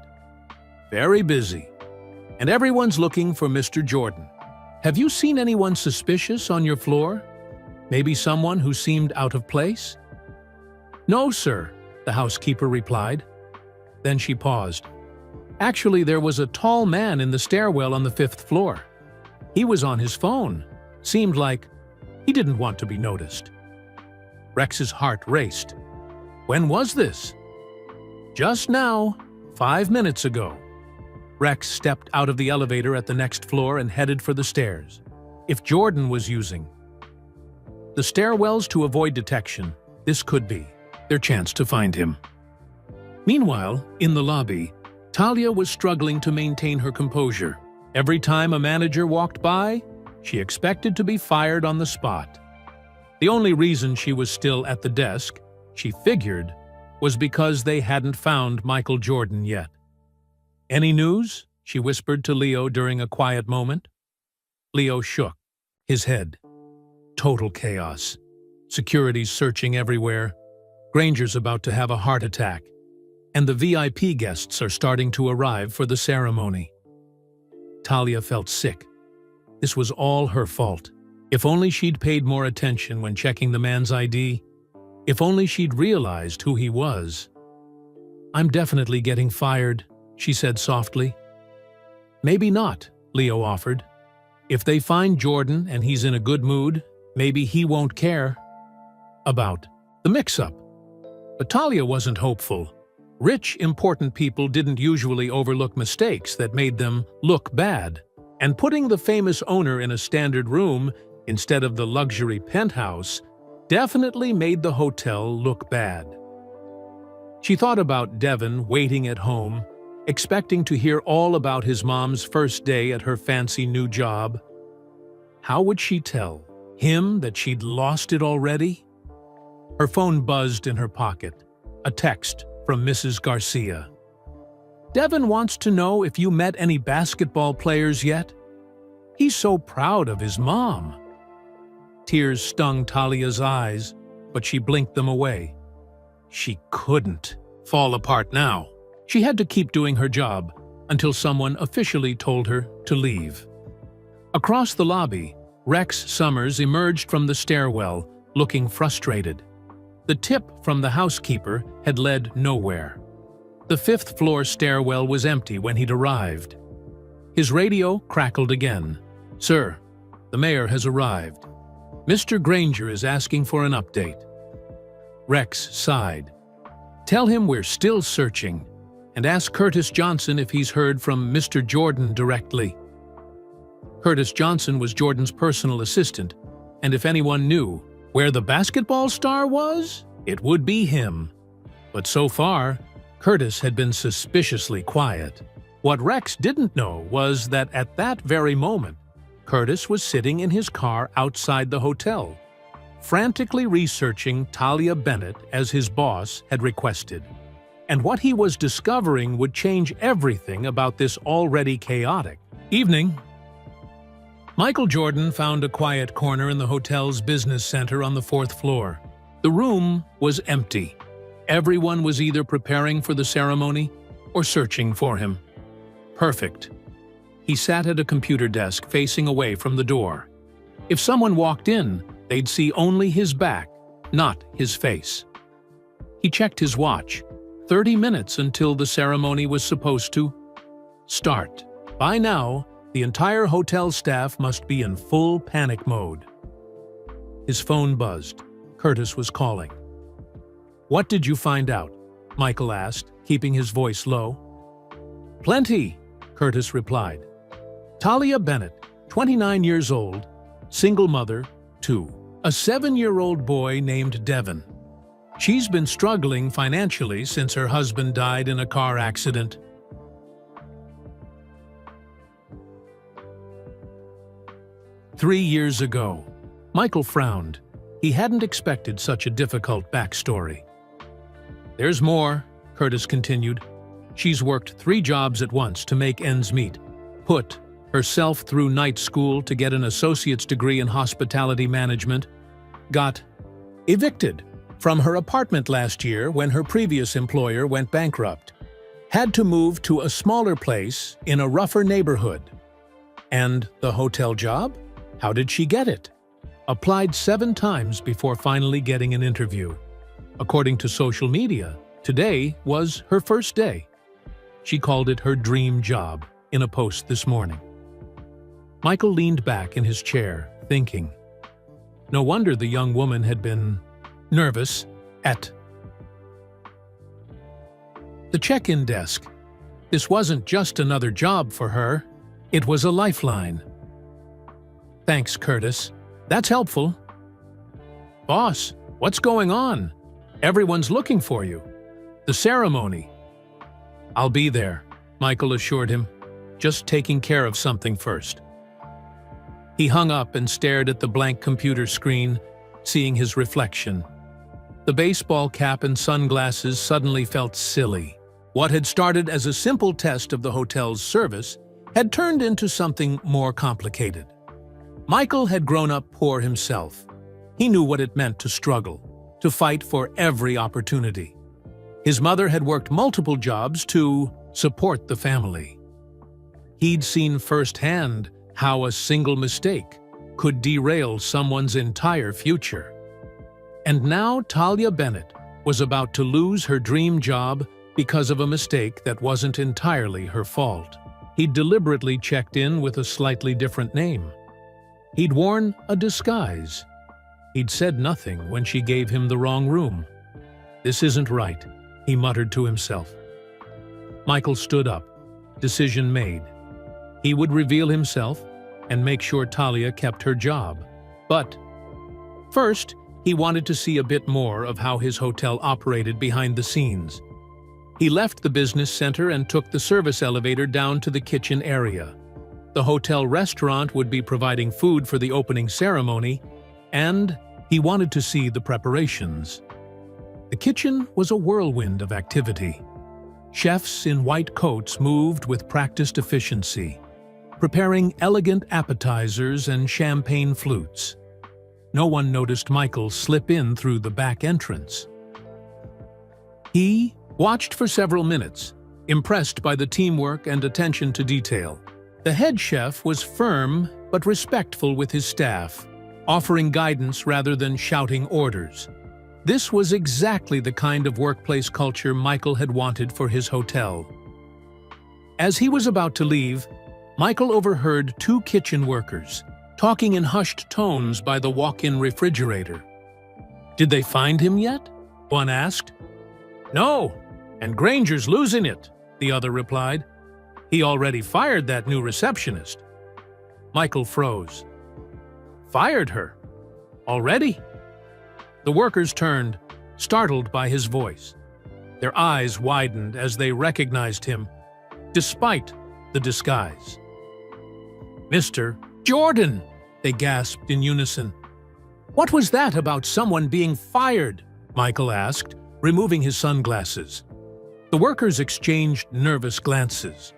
"Very busy. And everyone's looking for Mr. Jordan. Have you seen anyone suspicious on your floor? Maybe someone who seemed out of place?" "No, sir," the housekeeper replied. Then she paused. "Actually, there was a tall man in the stairwell on the 5th floor. He was on his phone. Seemed like he didn't want to be noticed." Rex's heart raced. "When was this?" "Just now, 5 minutes ago." Rex stepped out of the elevator at the next floor and headed for the stairs. If Jordan was using the stairwells to avoid detection, this could be their chance to find him. Meanwhile, in the lobby, Talia was struggling to maintain her composure. Every time a manager walked by, she expected to be fired on the spot. The only reason she was still at the desk, she figured, was because they hadn't found Michael Jordan yet. "Any news?" she whispered to Leo during a quiet moment. Leo shook his head. Total chaos. Security's searching everywhere. Granger's about to have a heart attack. And the VIP guests are starting to arrive for the ceremony. Talia felt sick. This was all her fault. If only she'd paid more attention when checking the man's ID. If only she'd realized who he was. "I'm definitely getting fired," she said softly. "Maybe not," Leo offered. "If they find Jordan and he's in a good mood, maybe he won't care." About the mix-up. But Talia wasn't hopeful. Rich, important people didn't usually overlook mistakes that made them look bad, and putting the famous owner in a standard room instead of the luxury penthouse definitely made the hotel look bad. She thought about Devon waiting at home, expecting to hear all about his mom's first day at her fancy new job. How would she tell him that she'd lost it already? Her phone buzzed in her pocket. A text from Mrs. Garcia. "Devon wants to know if you met any basketball players yet. He's so proud of his mom." Tears stung Talia's eyes, but she blinked them away. She couldn't fall apart now. She had to keep doing her job until someone officially told her to leave. Across the lobby, Rex Summers emerged from the stairwell, looking frustrated. The tip from the housekeeper had led nowhere. The fifth-floor stairwell was empty when he'd arrived. His radio crackled again. "Sir, the mayor has arrived. Mr. Granger is asking for an update." Rex sighed. "Tell him we're still searching, and ask Curtis Johnson if he's heard from Mr. Jordan directly." Curtis Johnson was Jordan's personal assistant, and if anyone knew where the basketball star was, it would be him. But so far, Curtis had been suspiciously quiet. What Rex didn't know was that at that very moment, Curtis was sitting in his car outside the hotel, frantically researching Talia Bennett as his boss had requested. And what he was discovering would change everything about this already chaotic evening. Michael Jordan found a quiet corner in the hotel's business center on the fourth floor. The room was empty. Everyone was either preparing for the ceremony or searching for him. Perfect. He sat at a computer desk facing away from the door. If someone walked in, they'd see only his back, not his face. He checked his watch. 30 minutes until the ceremony was supposed to start. By now, the entire hotel staff must be in full panic mode. His phone buzzed. Curtis was calling. "What did you find out?" Michael asked, keeping his voice low. "Plenty," Curtis replied. "Talia Bennett, 29 years old, single mother, 2. A 7-year-old boy named Devon. She's been struggling financially since her husband died in a car accident. "3 years ago." Michael frowned. He hadn't expected such a difficult backstory. "There's more," Curtis continued. "She's worked 3 jobs at once to make ends meet, put herself through night school to get an associate's degree in hospitality management, got evicted from her apartment last year when her previous employer went bankrupt, had to move to a smaller place in a rougher neighborhood. And the hotel job? How did she get it? Applied 7 times before finally getting an interview. According to social media, today was her first day. She called it her dream job in a post this morning." Michael leaned back in his chair, thinking. No wonder the young woman had been nervous at the check-in desk. This wasn't just another job for her, it was a lifeline. "Thanks, Curtis. That's helpful." "Boss, what's going on? Everyone's looking for you." "The ceremony." "I'll be there," Michael assured him, "just taking care of something first." He hung up and stared at the blank computer screen, seeing his reflection. The baseball cap and sunglasses suddenly felt silly. What had started as a simple test of the hotel's service had turned into something more complicated. Michael had grown up poor himself. He knew what it meant to struggle, to fight for every opportunity. His mother had worked multiple jobs to support the family. He'd seen firsthand how a single mistake could derail someone's entire future. And now Talia Bennett was about to lose her dream job because of a mistake that wasn't entirely her fault. He'd deliberately checked in with a slightly different name. He'd worn a disguise. He'd said nothing when she gave him the wrong room. "This isn't right," he muttered to himself. Michael stood up. Decision made. He would reveal himself and make sure Talia kept her job. But first, he wanted to see a bit more of how his hotel operated behind the scenes. He left the business center and took the service elevator down to the kitchen area. The hotel restaurant would be providing food for the opening ceremony, and he wanted to see the preparations. The kitchen was a whirlwind of activity. Chefs in white coats moved with practiced efficiency, preparing elegant appetizers and champagne flutes. No one noticed Michael slip in through the back entrance. He watched for several minutes, impressed by the teamwork and attention to detail. The head chef was firm but respectful with his staff, offering guidance rather than shouting orders. This was exactly the kind of workplace culture Michael had wanted for his hotel. As he was about to leave, Michael overheard two kitchen workers talking in hushed tones by the walk-in refrigerator. "Did they find him yet?" one asked. "No, and Granger's losing it," the other replied. "He already fired that new receptionist." Michael froze. "Fired her? Already?" The workers turned, startled by his voice. Their eyes widened as they recognized him, despite the disguise. "Mr. Jordan!" they gasped in unison. "What was that about someone being fired?" Michael asked, removing his sunglasses. The workers exchanged nervous glances.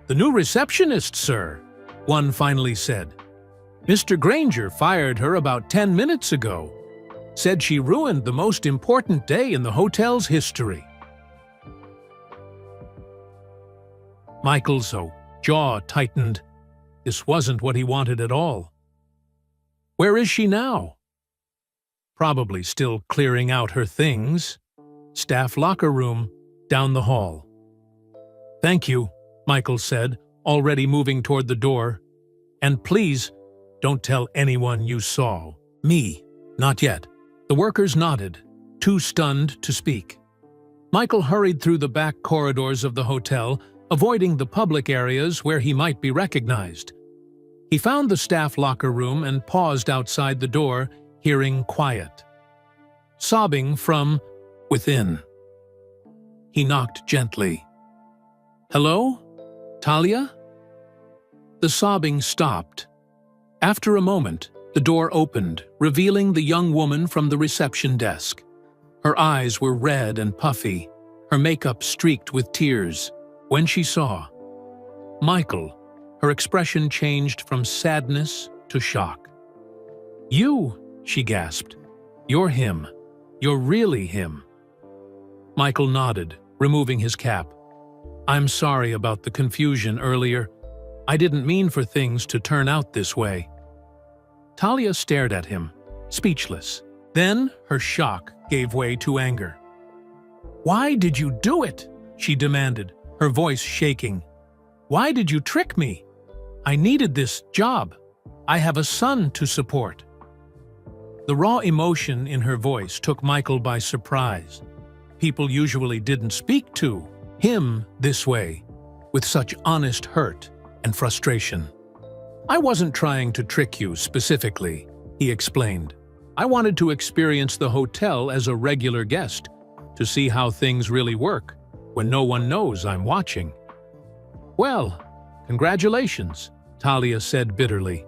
"The new receptionist, sir," one finally said. "Mr. Granger fired her about 10 minutes ago. Said she ruined the most important day in the hotel's history." Michael's jaw tightened. This wasn't what he wanted at all. Where is she now? Probably still clearing out her things. Staff locker room, down the hall. "Thank you," Michael said, already moving toward the door. "And please, don't tell anyone you saw me. Not yet." The workers nodded, too stunned to speak. Michael hurried through the back corridors of the hotel, avoiding the public areas where he might be recognized. He found the staff locker room and paused outside the door, hearing quiet. Sobbing from within. He knocked gently. "Hello? Talia?" The sobbing stopped. After a moment, the door opened, revealing the young woman from the reception desk. Her eyes were red and puffy, her makeup streaked with tears. When she saw Michael, her expression changed from sadness to shock. "You," she gasped. "You're him. You're really him." Michael nodded, removing his cap. "I'm sorry about the confusion earlier. I didn't mean for things to turn out this way." Talia stared at him, speechless. Then her shock gave way to anger. "Why did you do it?" she demanded, her voice shaking. "Why did you trick me? I needed this job. I have a son to support." The raw emotion in her voice took Michael by surprise. People usually didn't speak to him this way, with such honest hurt and frustration. "I wasn't trying to trick you specifically," he explained. "I wanted to experience the hotel as a regular guest, to see how things really work when no one knows I'm watching." "Well, congratulations," Talia said bitterly.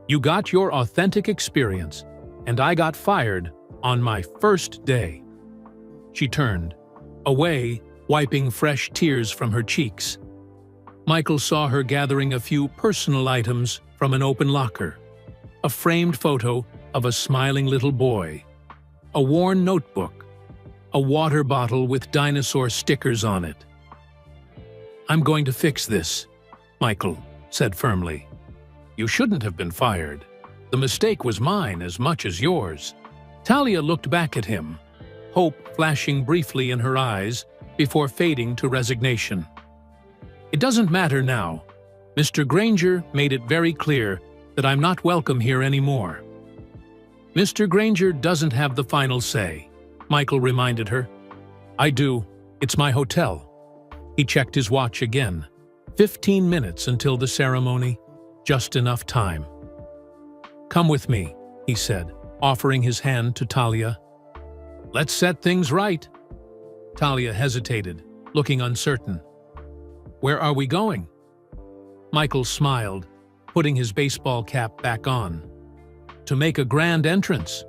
"You got your authentic experience, and I got fired on my first day." She turned away, wiping fresh tears from her cheeks. Michael saw her gathering a few personal items from an open locker. A framed photo of a smiling little boy, a worn notebook, a water bottle with dinosaur stickers on it. "I'm going to fix this," Michael said firmly. "You shouldn't have been fired. The mistake was mine as much as yours." Talia looked back at him, hope flashing briefly in her eyes before fading to resignation. "It doesn't matter now. Mr. Granger made it very clear that I'm not welcome here anymore." "Mr. Granger doesn't have the final say," Michael reminded her. "I do. It's my hotel." He checked his watch again. 15 minutes until the ceremony. Just enough time. "Come with me," he said, offering his hand to Talia. "Let's set things right." Talia hesitated, looking uncertain. "Where are we going?" Michael smiled, putting his baseball cap back on. "To make a grand entrance."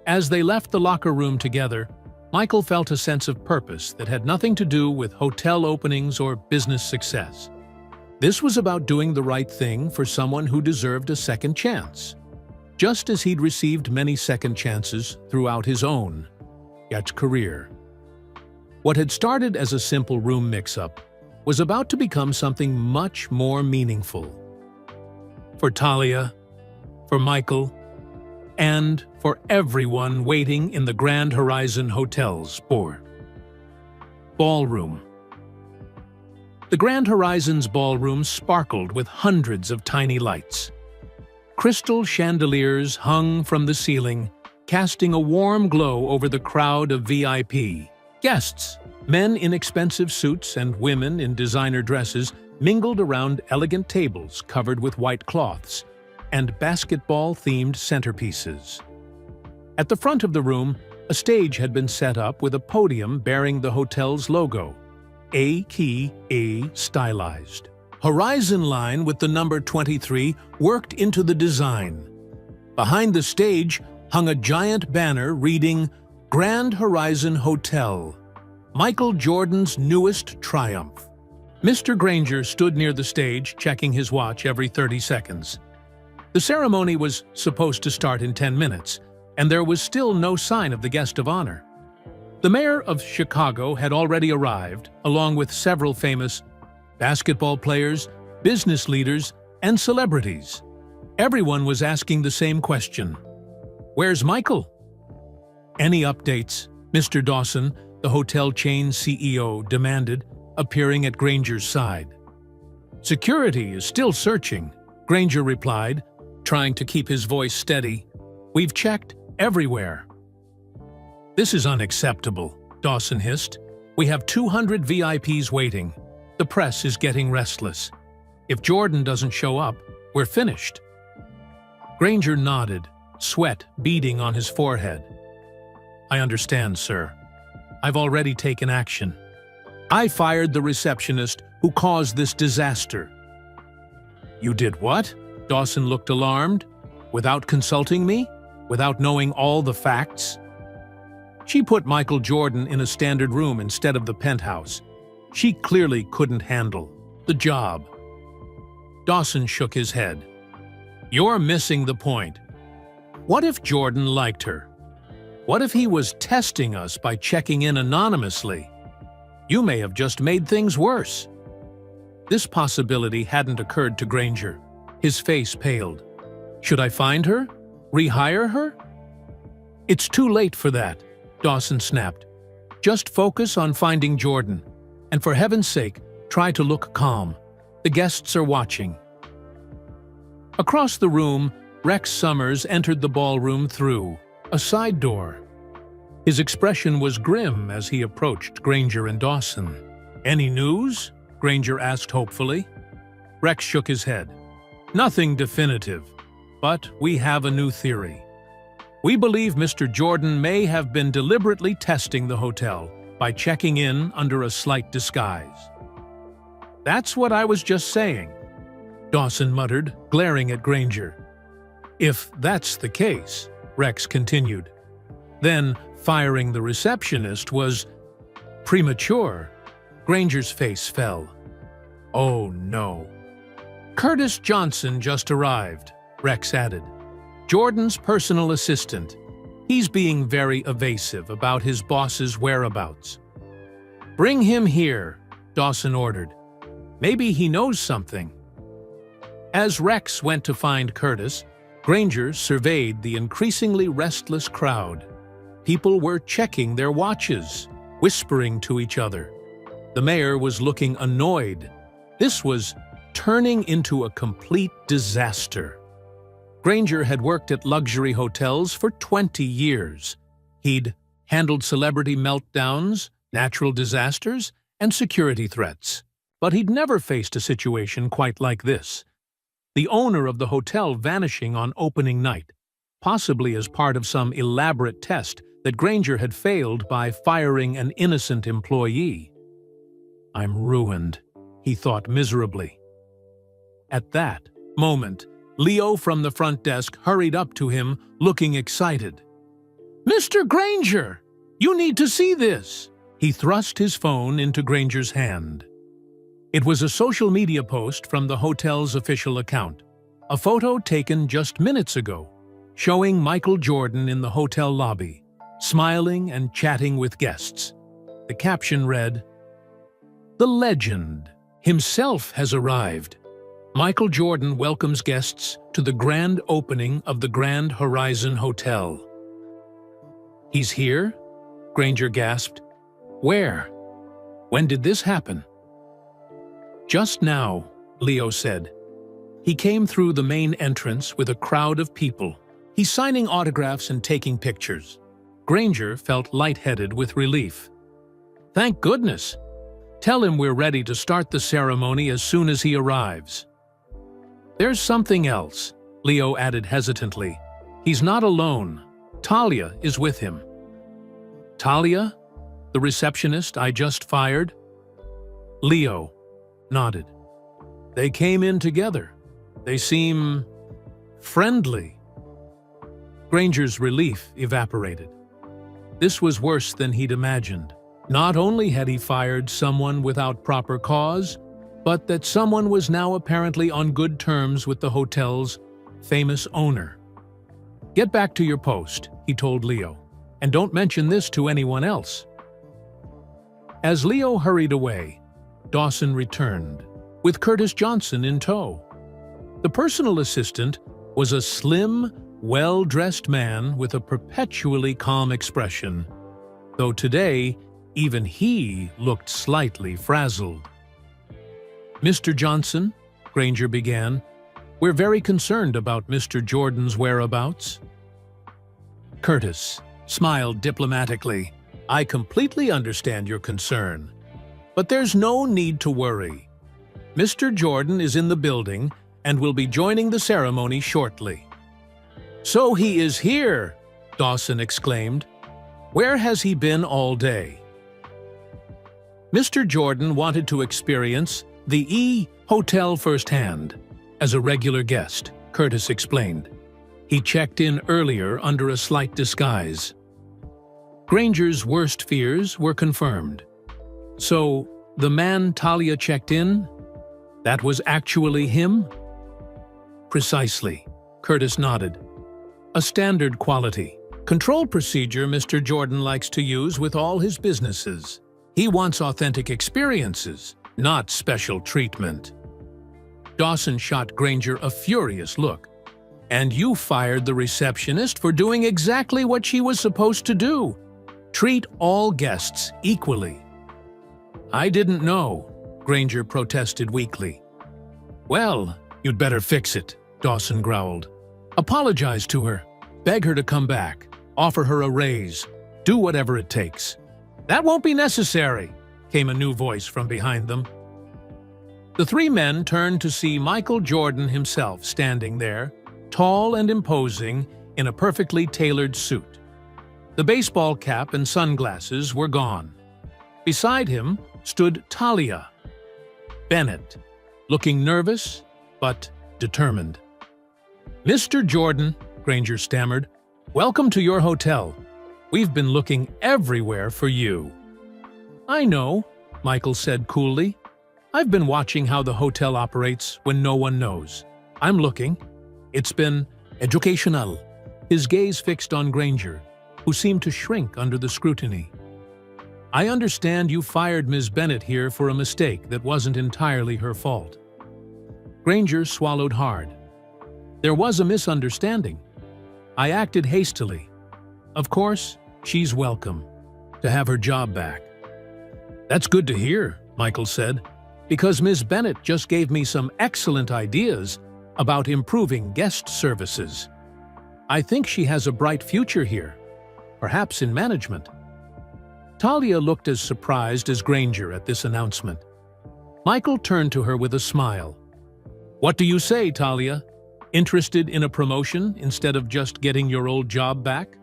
As they left the locker room together, Michael felt a sense of purpose that had nothing to do with hotel openings or business success. This was about doing the right thing for someone who deserved a second chance, just as he'd received many second chances throughout his own, yet career. What had started as a simple room mix-up was about to become something much more meaningful. For Talia, for Michael, and for everyone waiting in the Grand Horizon Hotel's ballroom. The Grand Horizon's ballroom sparkled with hundreds of tiny lights. Crystal chandeliers hung from the ceiling, casting a warm glow over the crowd of VIP guests. Men in expensive suits and women in designer dresses mingled around elegant tables covered with white cloths and basketball-themed centerpieces. At the front of the room, a stage had been set up with a podium bearing the hotel's logo, A stylized. Horizon line with the number 23 worked into the design. Behind the stage hung a giant banner reading, "Grand Horizon Hotel, Michael Jordan's newest triumph." Mr. Granger stood near the stage, checking his watch every 30 seconds. The ceremony was supposed to start in 10 minutes, and there was still no sign of the guest of honor. The mayor of Chicago had already arrived, along with several famous basketball players, business leaders, and celebrities. Everyone was asking the same question: "Where's Michael?" "Any updates?" Mr. Dawson, the hotel chain CEO, demanded, appearing at Granger's side. "Security is still searching," Granger replied, trying to keep his voice steady. "We've checked everywhere." "This is unacceptable," Dawson hissed. "We have 200 VIPs waiting. The press is getting restless. If Jordan doesn't show up, we're finished." Granger nodded, sweat beading on his forehead. "I understand, sir. I've already taken action. I fired the receptionist who caused this disaster." "You did what?" Dawson looked alarmed. "Without consulting me? Without knowing all the facts?" "She put Michael Jordan in a standard room instead of the penthouse. She clearly couldn't handle the job." Dawson shook his head. "You're missing the point. What if Jordan liked her? What if he was testing us by checking in anonymously? You may have just made things worse." This possibility hadn't occurred to Granger. His face paled. "Should I find her? Rehire her?" "It's too late for that," Dawson snapped. "Just focus on finding Jordan. And for heaven's sake, try to look calm. The guests are watching." Across the room, Rex Summers entered the ballroom through a side door. His expression was grim as he approached Granger and Dawson. "Any news?" Granger asked hopefully. Rex shook his head. "Nothing definitive, but we have a new theory. We believe Mr. Jordan may have been deliberately testing the hotel by checking in under a slight disguise." "That's what I was just saying," Dawson muttered, glaring at Granger. "If that's the case," Rex continued, "then firing the receptionist was premature." Granger's face fell. "Oh no." "Curtis Johnson just arrived," Rex added. "Jordan's personal assistant. He's being very evasive about his boss's whereabouts." "Bring him here," Dawson ordered. "Maybe he knows something." As Rex went to find Curtis, Granger surveyed the increasingly restless crowd. People were checking their watches, whispering to each other. The mayor was looking annoyed. This was turning into a complete disaster. Granger had worked at luxury hotels for 20 years. He'd handled celebrity meltdowns, natural disasters, and security threats. But he'd never faced a situation quite like this. The owner of the hotel vanishing on opening night, possibly as part of some elaborate test that Granger had failed by firing an innocent employee. "I'm ruined," he thought miserably. At that moment, Leo from the front desk hurried up to him, looking excited. "Mr. Granger, you need to see this!" He thrust his phone into Granger's hand. It was a social media post from the hotel's official account, a photo taken just minutes ago, showing Michael Jordan in the hotel lobby, smiling and chatting with guests. The caption read, "The legend himself has arrived. Michael Jordan welcomes guests to the grand opening of the Grand Horizon Hotel." "He's here?" Granger gasped. "Where? When did this happen?" "Just now," Leo said. "He came through the main entrance with a crowd of people. He's signing autographs and taking pictures." Granger felt lightheaded with relief. "Thank goodness. Tell him we're ready to start the ceremony as soon as he arrives." "There's something else," Leo added hesitantly. "He's not alone. Talia is with him." "Talia? The receptionist I just fired?" Leo nodded. "They came in together. They seem friendly." Granger's relief evaporated. This was worse than he'd imagined. Not only had he fired someone without proper cause, but that someone was now apparently on good terms with the hotel's famous owner. "Get back to your post," he told Leo, "and don't mention this to anyone else." As Leo hurried away, Dawson returned, with Curtis Johnson in tow. The personal assistant was a slim, well-dressed man with a perpetually calm expression, though today even he looked slightly frazzled. "Mr. Johnson," Granger began, "we're very concerned about Mr. Jordan's whereabouts." Curtis smiled diplomatically. "I completely understand your concern, but there's no need to worry. Mr. Jordan is in the building and will be joining the ceremony shortly." "So he is here!" Dawson exclaimed. "Where has he been all day?" Mr. Jordan wanted to experience the hotel firsthand. As a regular guest, Curtis explained. He checked in earlier under a slight disguise. Granger's worst fears were confirmed. So, the man Talia checked in, that was actually him? "Precisely," Curtis nodded. "A standard quality control procedure Mr. Jordan likes to use with all his businesses. He wants authentic experiences, not special treatment." Dawson shot Granger a furious look. "And you fired the receptionist for doing exactly what she was supposed to do. Treat all guests equally." "I didn't know," Granger protested weakly. "Well, you'd better fix it," Dawson growled. "Apologize to her. Beg her to come back. Offer her a raise. Do whatever it takes." "That won't be necessary," came a new voice from behind them. The three men turned to see Michael Jordan himself standing there, tall and imposing, in a perfectly tailored suit. The baseball cap and sunglasses were gone. Beside him stood Talia Bennett, looking nervous but determined. "Mr. Jordan," Granger stammered, "welcome to your hotel. We've been looking everywhere for you." "I know," Michael said coolly. "I've been watching how the hotel operates when no one knows. I'm looking. It's been educational." His gaze fixed on Granger, who seemed to shrink under the scrutiny. "I understand you fired Ms. Bennett here for a mistake that wasn't entirely her fault." Granger swallowed hard. There was a misunderstanding. I acted hastily. Of course, she's welcome to have her job back." "That's good to hear," Michael said, "because Ms. Bennett just gave me some excellent ideas about improving guest services. I think she has a bright future here, perhaps in management." Talia looked as surprised as Granger at this announcement. Michael turned to her with a smile. "What do you say, Talia? Interested in a promotion instead of just getting your old job back?"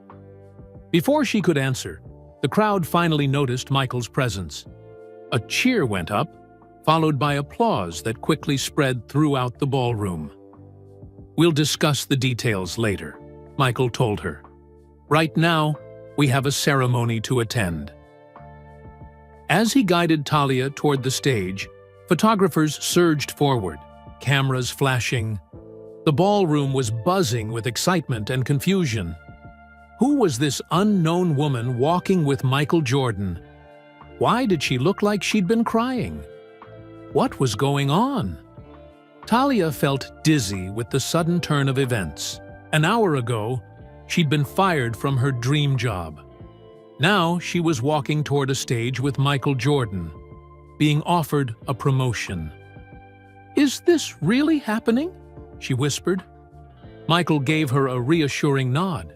Before she could answer, the crowd finally noticed Michael's presence. A cheer went up, followed by applause that quickly spread throughout the ballroom. "We'll discuss the details later," Michael told her. "Right now, we have a ceremony to attend." As he guided Talia toward the stage, photographers surged forward, cameras flashing. The ballroom was buzzing with excitement and confusion. Who was this unknown woman walking with Michael Jordan? Why did she look like she'd been crying? What was going on? Talia felt dizzy with the sudden turn of events. An hour ago, she'd been fired from her dream job. Now she was walking toward a stage with Michael Jordan, being offered a promotion. "Is this really happening?" she whispered. Michael gave her a reassuring nod.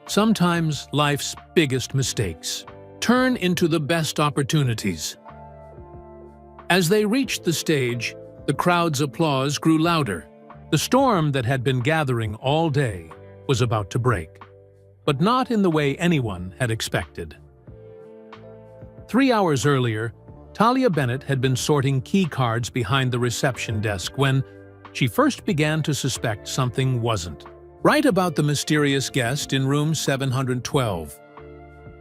Sometimes life's biggest mistakes turn into the best opportunities. As they reached the stage, the crowd's applause grew louder. The storm that had been gathering all day was about to break, but not in the way anyone had expected. 3 hours earlier, Talia Bennett had been sorting key cards behind the reception desk when she first began to suspect something wasn't right about the mysterious guest in room 712.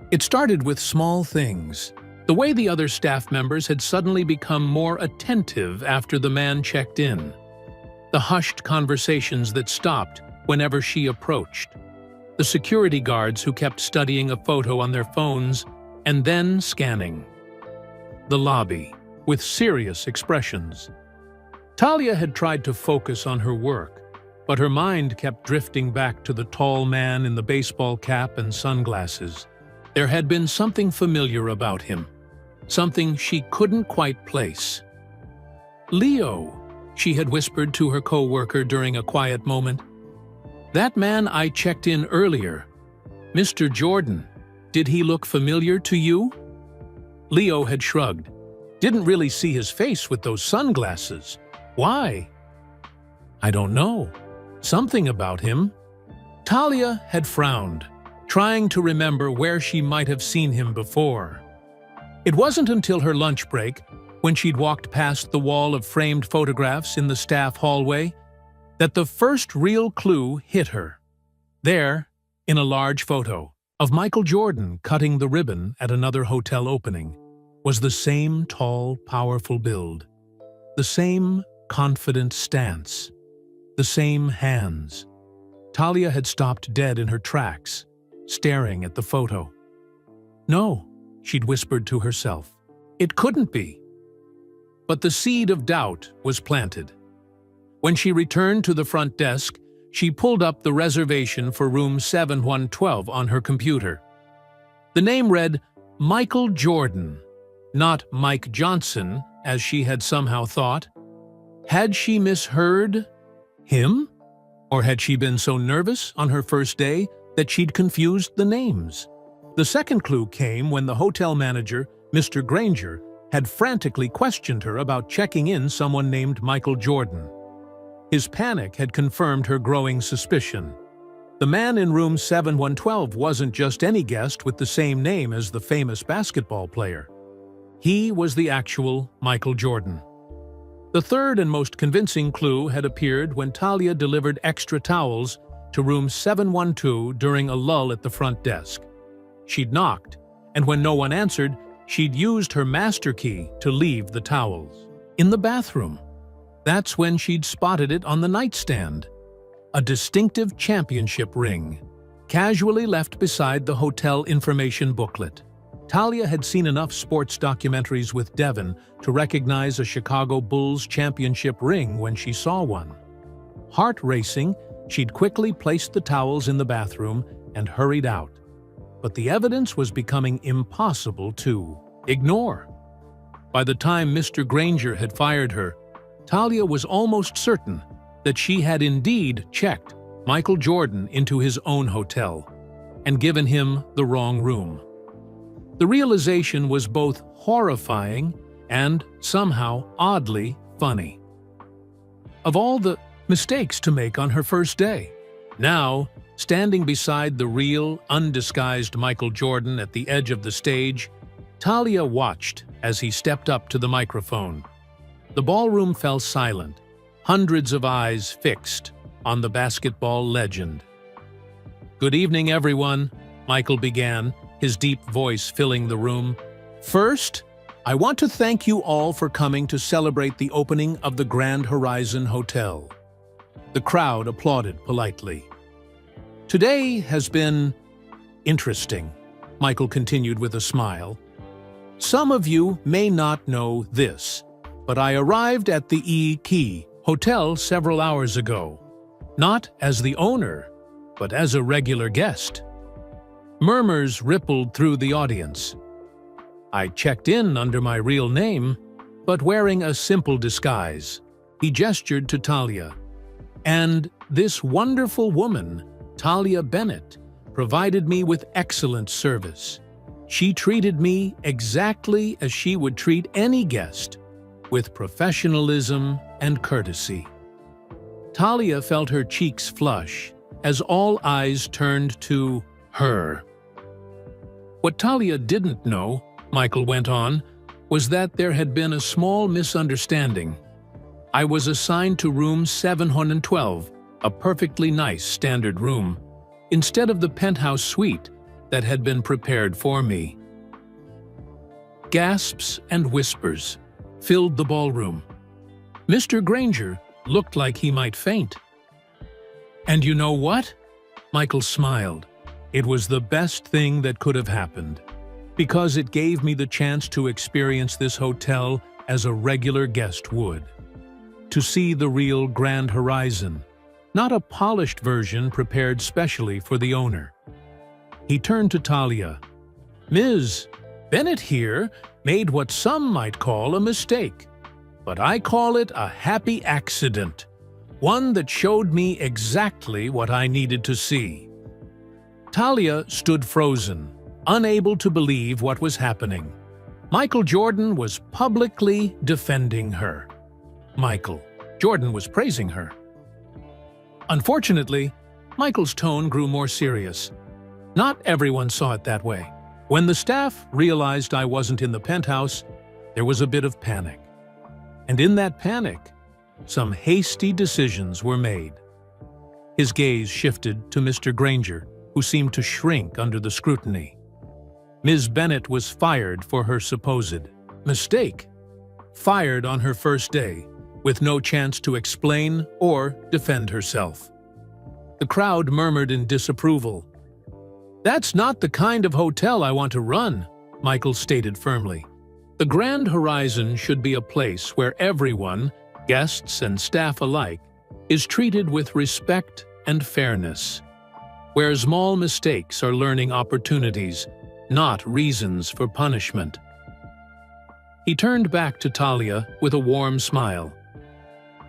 It started with small things. The way the other staff members had suddenly become more attentive after the man checked in. The hushed conversations that stopped whenever she approached. The security guards who kept studying a photo on their phones and then scanning. The lobby, with serious expressions. Talia had tried to focus on her work, but her mind kept drifting back to the tall man in the baseball cap and sunglasses. There had been something familiar about him, something she couldn't quite place. "Leo," she had whispered to her co-worker during a quiet moment. "That man I checked in earlier, Mr. Jordan, did he look familiar to you?" Leo had shrugged. "Didn't really see his face with those sunglasses. Why?" "I don't know. Something about him." Talia had frowned, trying to remember where she might have seen him before. It wasn't until her lunch break, when she'd walked past the wall of framed photographs in the staff hallway, that the first real clue hit her. There, in a large photo of Michael Jordan cutting the ribbon at another hotel opening, was the same tall, powerful build, the same confident stance, the same hands. Talia had stopped dead in her tracks, staring at the photo. "No," she'd whispered to herself. "It couldn't be." But the seed of doubt was planted. When she returned to the front desk, she pulled up the reservation for room 7112 on her computer. The name read Michael Jordan, not Mike Johnson, as she had somehow thought. Had she misheard him? Or had she been so nervous on her first day that she'd confused the names? The second clue came when the hotel manager, Mr. Granger, had frantically questioned her about checking in someone named Michael Jordan. His panic had confirmed her growing suspicion. The man in room 7112 wasn't just any guest with the same name as the famous basketball player. He was the actual Michael Jordan. The third and most convincing clue had appeared when Talia delivered extra towels to room 712 during a lull at the front desk. She'd knocked, and when no one answered, she'd used her master key to leave the towels. In the bathroom. That's when she'd spotted it on the nightstand. A distinctive championship ring, casually left beside the hotel information booklet. Talia had seen enough sports documentaries with Devon to recognize a Chicago Bulls championship ring when she saw one. Heart racing, she'd quickly placed the towels in the bathroom and hurried out. But the evidence was becoming impossible to ignore. By the time Mr. Granger had fired her, Talia was almost certain that she had indeed checked Michael Jordan into his own hotel and given him the wrong room. The realization was both horrifying and somehow oddly funny. Of all the mistakes to make on her first day, now, standing beside the real, undisguised Michael Jordan at the edge of the stage, Talia watched as he stepped up to the microphone. The ballroom fell silent, hundreds of eyes fixed on the basketball legend. "Good evening, everyone," Michael began, his deep voice filling the room. "First, I want to thank you all for coming to celebrate the opening of the Grand Horizon Hotel." The crowd applauded politely. "Today has been interesting," Michael continued with a smile. "Some of you may not know this, but I arrived at the E-Key Hotel several hours ago, not as the owner, but as a regular guest." Murmurs rippled through the audience. "I checked in under my real name, but wearing a simple disguise," he gestured to Talia. "And this wonderful woman, Talia Bennett, provided me with excellent service. She treated me exactly as she would treat any guest, with professionalism and courtesy." Talia felt her cheeks flush as all eyes turned to her. What Talia didn't know, Michael went on, was that there had been a small misunderstanding. "I was assigned to room 712, a perfectly nice standard room, instead of the penthouse suite that had been prepared for me." Gasps and whispers filled the ballroom. Mr. Granger looked like he might faint. "And you know what?" Michael smiled. "It was the best thing that could have happened, because it gave me the chance to experience this hotel as a regular guest would. To see the real Grand Horizon, not a polished version prepared specially for the owner." He turned to Talia. "Ms. Bennett here made what some might call a mistake, but I call it a happy accident, one that showed me exactly what I needed to see." Talia stood frozen, unable to believe what was happening. Michael Jordan was publicly defending her. Michael Jordan was praising her. Unfortunately, Michael's tone grew more serious. Not everyone saw it that way. When the staff realized I wasn't in the penthouse, there was a bit of panic. And in that panic, some hasty decisions were made. His gaze shifted to Mr. Granger, who seemed to shrink under the scrutiny. Ms. Bennett was fired for her supposed mistake. Fired on her first day, with no chance to explain or defend herself. The crowd murmured in disapproval. "That's not the kind of hotel I want to run," Michael stated firmly. "The Grand Horizon should be a place where everyone, guests and staff alike, is treated with respect and fairness, where small mistakes are learning opportunities, not reasons for punishment." He turned back to Talia with a warm smile.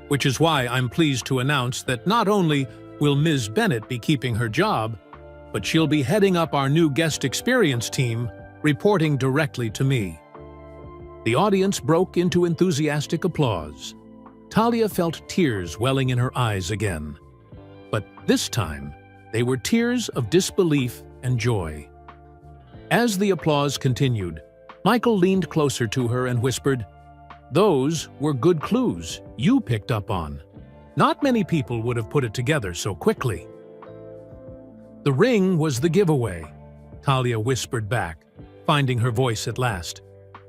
"Which is why I'm pleased to announce that not only will Ms. Bennett be keeping her job, but she'll be heading up our new guest experience team, reporting directly to me." The audience broke into enthusiastic applause. Talia felt tears welling in her eyes again. But this time, they were tears of disbelief and joy. As the applause continued, Michael leaned closer to her and whispered, "Those were good clues you picked up on. Not many people would have put it together so quickly." "The ring was the giveaway," Talia whispered back, finding her voice at last.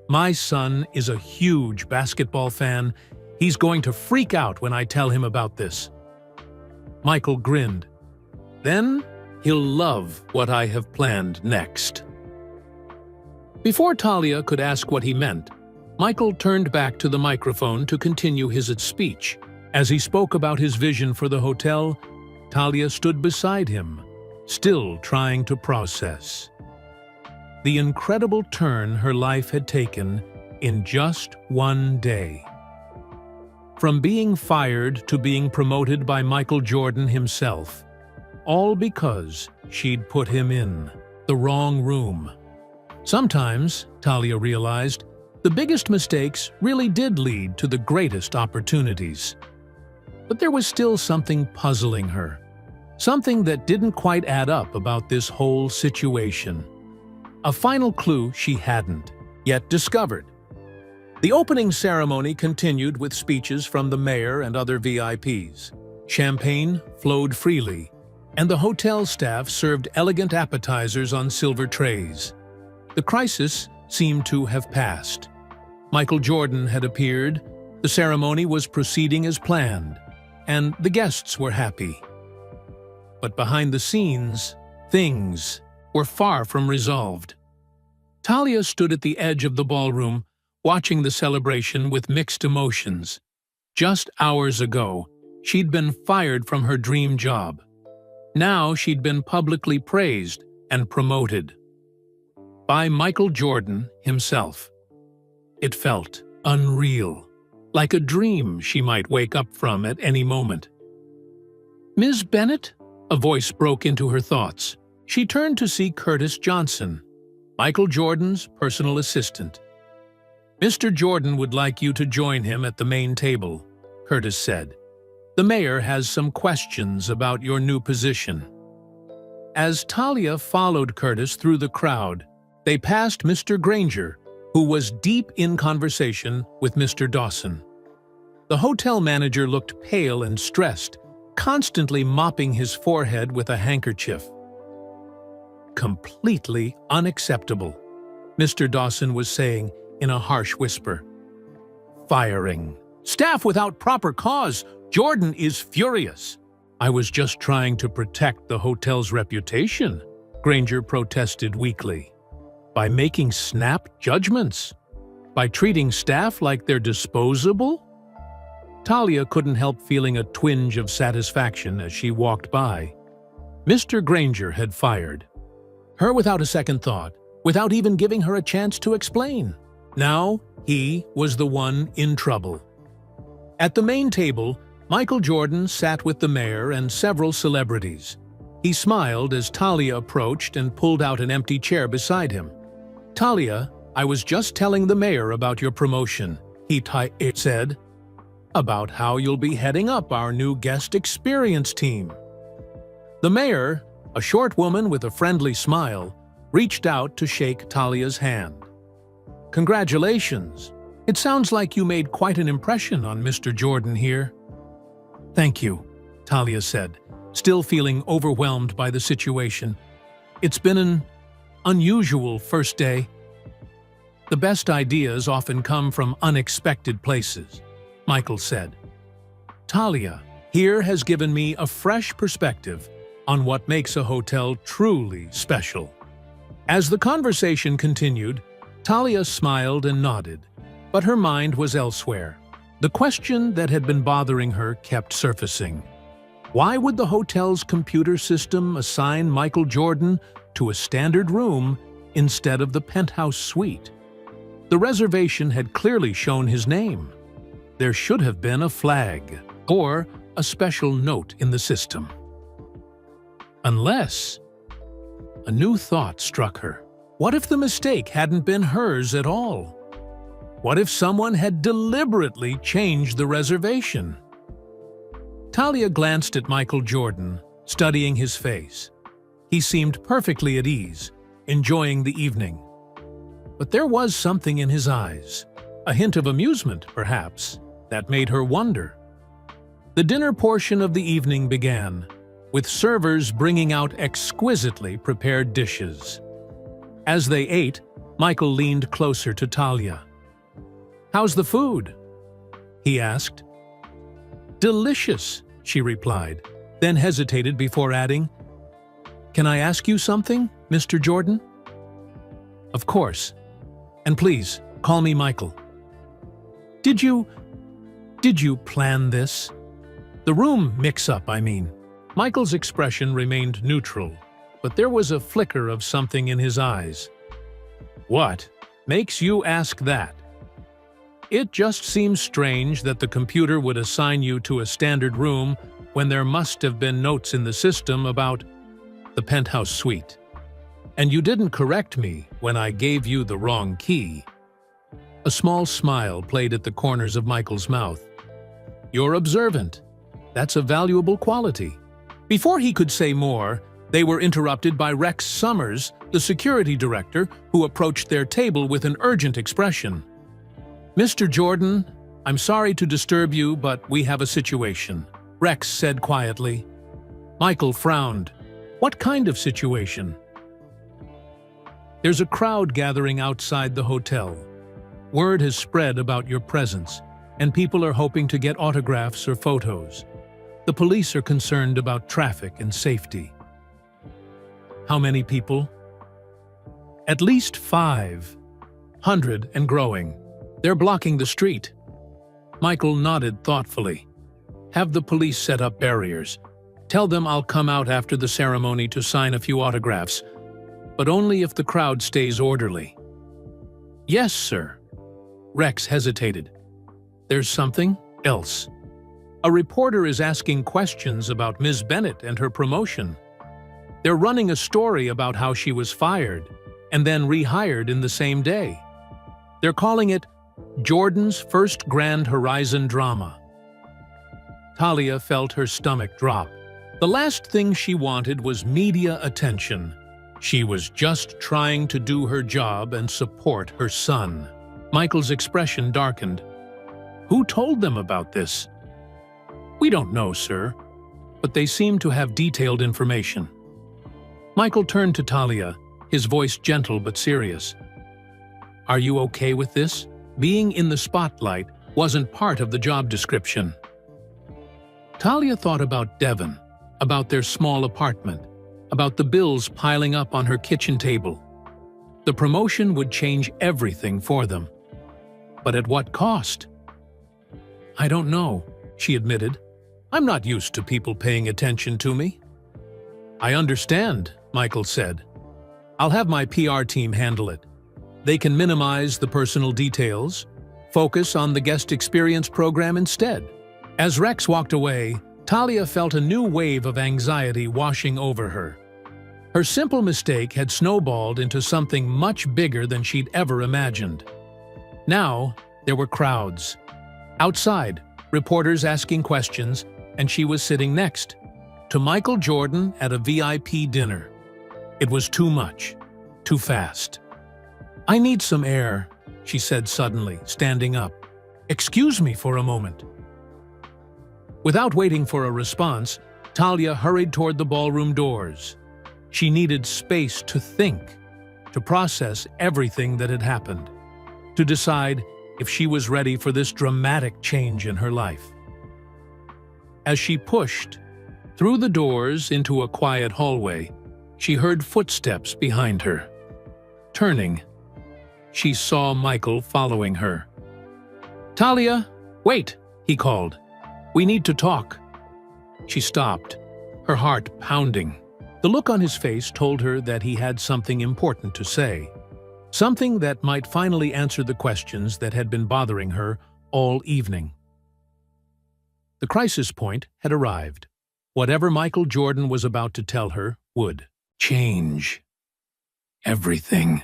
"My son is a huge basketball fan. He's going to freak out when I tell him about this." Michael grinned. "Then he'll love what I have planned next." Before Talia could ask what he meant, Michael turned back to the microphone to continue his speech. As he spoke about his vision for the hotel, Talia stood beside him, still trying to process the incredible turn her life had taken in just one day. From being fired to being promoted by Michael Jordan himself, all because she'd put him in the wrong room. Sometimes, Talia realized, the biggest mistakes really did lead to the greatest opportunities. But there was still something puzzling her, something that didn't quite add up about this whole situation. A final clue she hadn't yet discovered. The opening ceremony continued with speeches from the mayor and other VIPs. Champagne flowed freely, and the hotel staff served elegant appetizers on silver trays. The crisis seemed to have passed. Michael Jordan had appeared, the ceremony was proceeding as planned, and the guests were happy. But behind the scenes, things were far from resolved. Talia stood at the edge of the ballroom, watching the celebration with mixed emotions. Just hours ago, she'd been fired from her dream job. Now she'd been publicly praised and promoted by Michael Jordan himself. It felt unreal, like a dream she might wake up from at any moment. "Ms. Bennett?" A voice broke into her thoughts. She turned to see Curtis Johnson, Michael Jordan's personal assistant. "Mr. Jordan would like you to join him at the main table," Curtis said. "The mayor has some questions about your new position." As Talia followed Curtis through the crowd, they passed Mr. Granger, who was deep in conversation with Mr. Dawson. The hotel manager looked pale and stressed, constantly mopping his forehead with a handkerchief. "Completely unacceptable," Mr. Dawson was saying in a harsh whisper. "Firing staff without proper cause. Jordan is furious." "I was just trying to protect the hotel's reputation," Granger protested weakly. "By making snap judgments? By treating staff like they're disposable?" Talia couldn't help feeling a twinge of satisfaction as she walked by. Mr. Granger had fired her without a second thought, without even giving her a chance to explain. Now he was the one in trouble. At the main table, Michael Jordan sat with the mayor and several celebrities. He smiled as Talia approached and pulled out an empty chair beside him. "Talia, I was just telling the mayor about your promotion," he said. "About how you'll be heading up our new guest experience team." The mayor, a short woman with a friendly smile, reached out to shake Talia's hand. "Congratulations. It sounds like you made quite an impression on Mr. Jordan here." "Thank you," Talia said, still feeling overwhelmed by the situation. "It's been an unusual first day." "The best ideas often come from unexpected places," Michael said. "Talia here has given me a fresh perspective on what makes a hotel truly special." As the conversation continued, Talia smiled and nodded, but her mind was elsewhere. The question that had been bothering her kept surfacing. Why would the hotel's computer system assign Michael Jordan to a standard room instead of the penthouse suite? The reservation had clearly shown his name. There should have been a flag or a special note in the system. Unless a new thought struck her. What if the mistake hadn't been hers at all? What if someone had deliberately changed the reservation? Talia glanced at Michael Jordan, studying his face. He seemed perfectly at ease, enjoying the evening. But there was something in his eyes, a hint of amusement, perhaps, that made her wonder. The dinner portion of the evening began, with servers bringing out exquisitely prepared dishes. As they ate, Michael leaned closer to Talia. "How's the food?" he asked. "Delicious," she replied, then hesitated before adding, "Can I ask you something, Mr. Jordan?" "Of course. And please, call me Michael." Did you plan this?" The room mix-up, I mean. Michael's expression remained neutral, but there was a flicker of something in his eyes. What makes you ask that? It just seems strange that the computer would assign you to a standard room when there must have been notes in the system about the penthouse suite. And you didn't correct me when I gave you the wrong key. A small smile played at the corners of Michael's mouth. You're observant. That's a valuable quality. Before he could say more, they were interrupted by Rex Summers, the security director, who approached their table with an urgent expression. Mr. Jordan, I'm sorry to disturb you, but we have a situation, Rex said quietly. Michael frowned. What kind of situation? There's a crowd gathering outside the hotel. Word has spread about your presence, and people are hoping to get autographs or photos. The police are concerned about traffic and safety. How many people? At least 500 and growing. They're blocking the street. Michael nodded thoughtfully. Have the police set up barriers. Tell them I'll come out after the ceremony to sign a few autographs, but only if the crowd stays orderly. Yes, sir. Rex hesitated. There's something else. A reporter is asking questions about Ms. Bennett and her promotion. They're running a story about how she was fired and then rehired in the same day. They're calling it Jordan's First Grand Horizon Drama. Talia felt her stomach drop. The last thing she wanted was media attention. She was just trying to do her job and support her son. Michael's expression darkened. Who told them about this? We don't know, sir, but they seem to have detailed information. Michael turned to Talia, his voice gentle but serious. Are you okay with this? Being in the spotlight wasn't part of the job description. Talia thought about Devon, about their small apartment, about the bills piling up on her kitchen table. The promotion would change everything for them. But at what cost? I don't know, she admitted. I'm not used to people paying attention to me. I understand, Michael said. I'll have my PR team handle it. They can minimize the personal details, focus on the guest experience program instead. As Rex walked away, Talia felt a new wave of anxiety washing over her. Her simple mistake had snowballed into something much bigger than she'd ever imagined. Now, there were crowds. Outside, reporters asking questions, and she was sitting next to Michael Jordan at a VIP dinner. It was too much, too fast. I need some air, she said suddenly, standing up. Excuse me for a moment. Without waiting for a response, Talia hurried toward the ballroom doors. She needed space to think, to process everything that had happened, to decide if she was ready for this dramatic change in her life. As she pushed through the doors into a quiet hallway, she heard footsteps behind her. Turning, she saw Michael following her. Talia, wait, he called. We need to talk. She stopped, her heart pounding. The look on his face told her that he had something important to say, something that might finally answer the questions that had been bothering her all evening. The crisis point had arrived. Whatever Michael Jordan was about to tell her would change everything.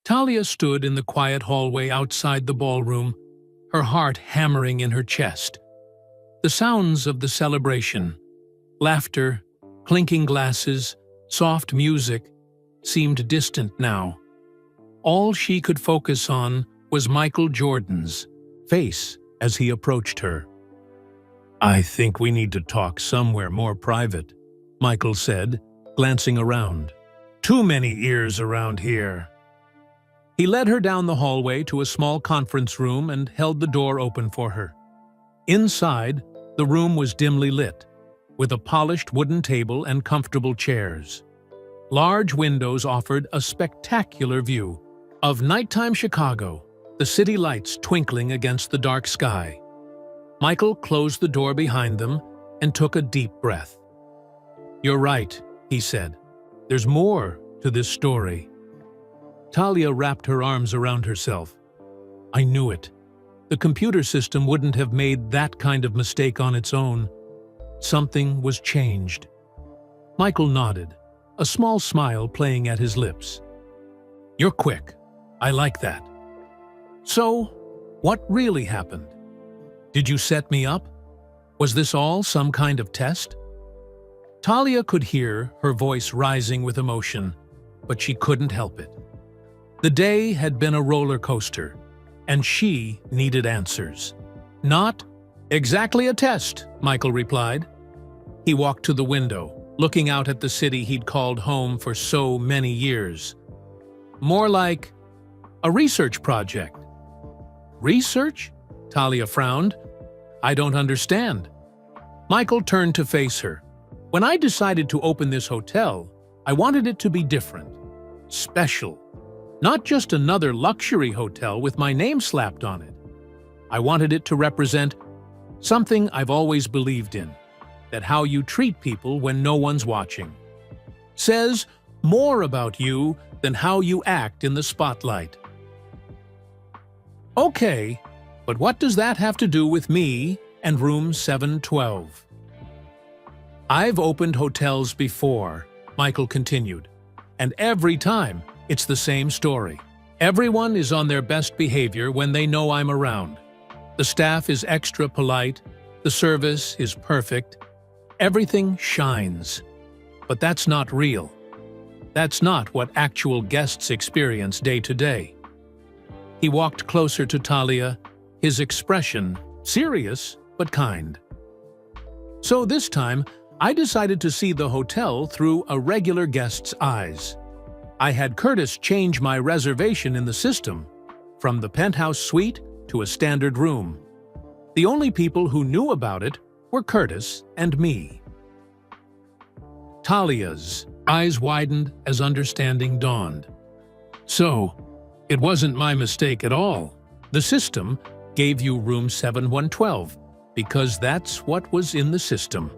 Talia stood in the quiet hallway outside the ballroom, her heart hammering in her chest. The sounds of the celebration, laughter, clinking glasses, soft music, seemed distant now. All she could focus on was Michael Jordan's face as he approached her. I think we need to talk somewhere more private, Michael said, glancing around. Too many ears around here. He led her down the hallway to a small conference room and held the door open for her. Inside, the room was dimly lit, with a polished wooden table and comfortable chairs. Large windows offered a spectacular view of nighttime Chicago, the city lights twinkling against the dark sky. Michael closed the door behind them and took a deep breath. "You're right," he said. "There's more to this story." Talia wrapped her arms around herself. "I knew it. The computer system wouldn't have made that kind of mistake on its own. Something was changed." Michael nodded, a small smile playing at his lips. "You're quick. I like that. So, what really happened? Did you set me up? Was this all some kind of test?" Talia could hear her voice rising with emotion, but she couldn't help it. The day had been a roller coaster, and she needed answers. "Not exactly a test," Michael replied. He walked to the window, looking out at the city he'd called home for so many years. "More like a research project." "Research?" Talia frowned. "I don't understand." Michael turned to face her. "When I decided to open this hotel, I wanted it to be different, special. Not just another luxury hotel with my name slapped on it. I wanted it to represent something I've always believed in, that how you treat people when no one's watching says more about you than how you act in the spotlight." "Okay, but what does that have to do with me and room 712? "I've opened hotels before," Michael continued, "and every time it's the same story. Everyone is on their best behavior when they know I'm around. The staff is extra polite, the service is perfect, everything shines. But that's not real. That's not what actual guests experience day to day." He walked closer to Talia, his expression serious but kind. "So this time, I decided to see the hotel through a regular guest's eyes. I had Curtis change my reservation in the system, from the penthouse suite to a standard room. The only people who knew about it were Curtis and me." Talia's eyes widened as understanding dawned. "So, it wasn't my mistake at all. The system gave you room 7112 because that's what was in the system."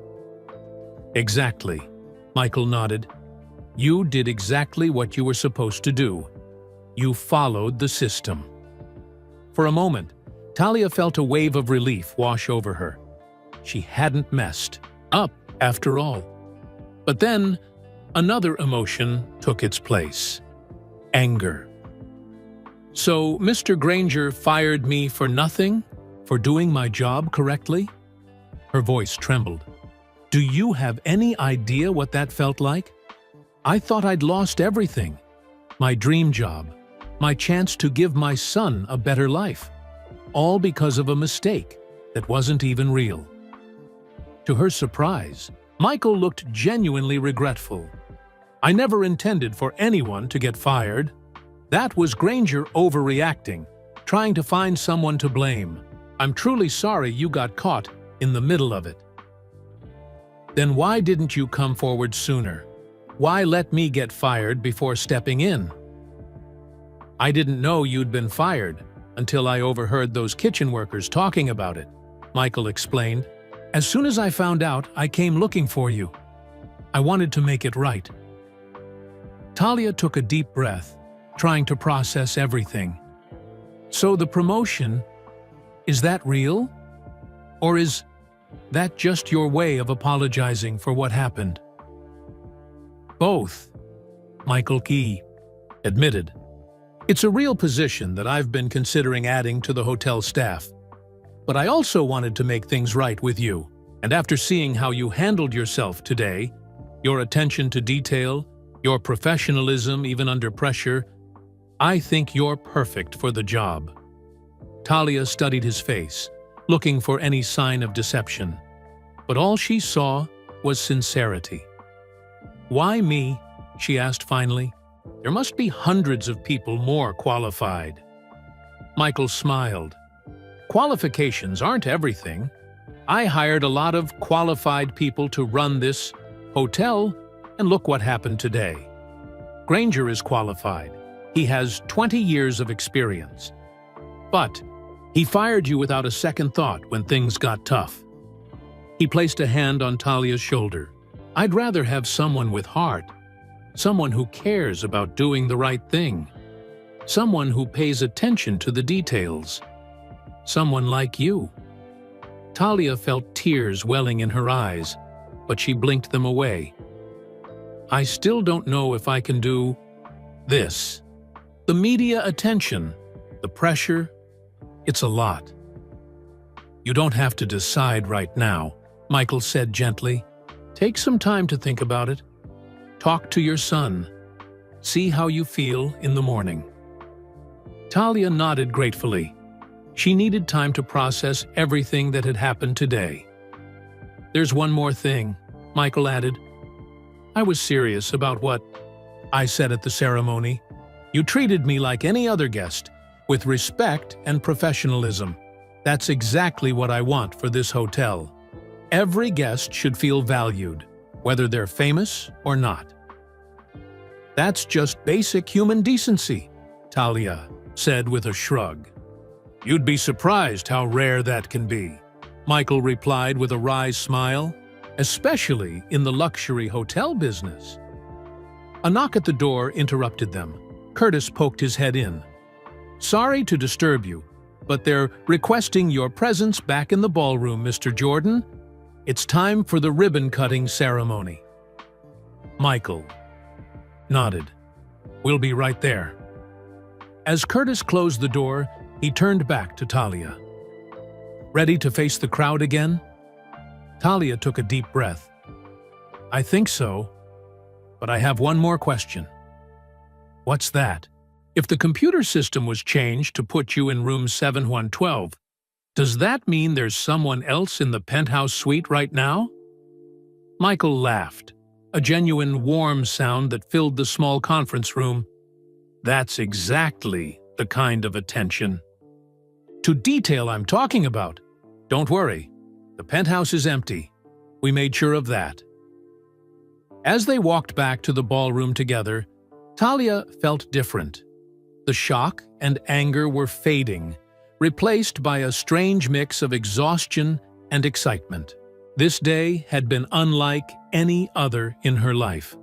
"Exactly," Michael nodded. "You did exactly what you were supposed to do. You followed the system." For a moment, Talia felt a wave of relief wash over her. She hadn't messed up after all. But then, another emotion took its place. Anger. "So, Mr. Granger fired me for nothing? For doing my job correctly?" Her voice trembled. "Do you have any idea what that felt like? I thought I'd lost everything. My dream job, my chance to give my son a better life. All because of a mistake that wasn't even real." To her surprise, Michael looked genuinely regretful. "I never intended for anyone to get fired. That was Granger overreacting, trying to find someone to blame. I'm truly sorry you got caught in the middle of it." "Then why didn't you come forward sooner? Why let me get fired before stepping in?" "I didn't know you'd been fired until I overheard those kitchen workers talking about it," Michael explained. "As soon as I found out, I came looking for you. I wanted to make it right." Talia took a deep breath, trying to process everything. "So the promotion, is that real? Or is that just your way of apologizing for what happened?" "Both," Michael Key admitted. "It's a real position that I've been considering adding to the hotel staff. But I also wanted to make things right with you, and after seeing how you handled yourself today, your attention to detail, your professionalism even under pressure, I think you're perfect for the job." Talia studied his face, looking for any sign of deception, but all she saw was sincerity. "Why me?" she asked finally. "There must be hundreds of people more qualified." Michael smiled. "Qualifications aren't everything. I hired a lot of qualified people to run this hotel, and look what happened today. Granger is qualified. He has 20 years of experience. But He fired you without a second thought when things got tough. He placed a hand on Talia's shoulder. I'd rather have someone with heart, someone who cares about doing the right thing, someone who pays attention to the details, someone like you. Talia felt tears welling in her eyes, but she blinked them away. I still don't know if I can do this. The media attention, the pressure, it's a lot. You don't have to decide right now, Michael said gently. Take some time to think about it. Talk to your son. See how you feel in the morning. Talia nodded gratefully. She needed time to process everything that had happened today. There's one more thing, Michael added. I was serious about what I said at the ceremony. You treated me like any other guest, with respect and professionalism. That's exactly what I want for this hotel. Every guest should feel valued, whether they're famous or not. That's just basic human decency, Talia said with a shrug. You'd be surprised how rare that can be, Michael replied with a wry smile, especially in the luxury hotel business. A knock at the door interrupted them. Curtis poked his head in. Sorry to disturb you, but they're requesting your presence back in the ballroom, Mr. Jordan. It's time for the ribbon-cutting ceremony. Michael nodded. We'll be right there. As Curtis closed the door, he turned back to Talia. Ready to face the crowd again? Talia took a deep breath. I think so, but I have one more question. What's that? If the computer system was changed to put you in room 7112, does that mean there's someone else in the penthouse suite right now? Michael laughed, a genuine warm sound that filled the small conference room. That's exactly the kind of attention to detail I'm talking about. Don't worry, the penthouse is empty. We made sure of that. As they walked back to the ballroom together, Talia felt different. The shock and anger were fading, replaced by a strange mix of exhaustion and excitement. This day had been unlike any other in her life.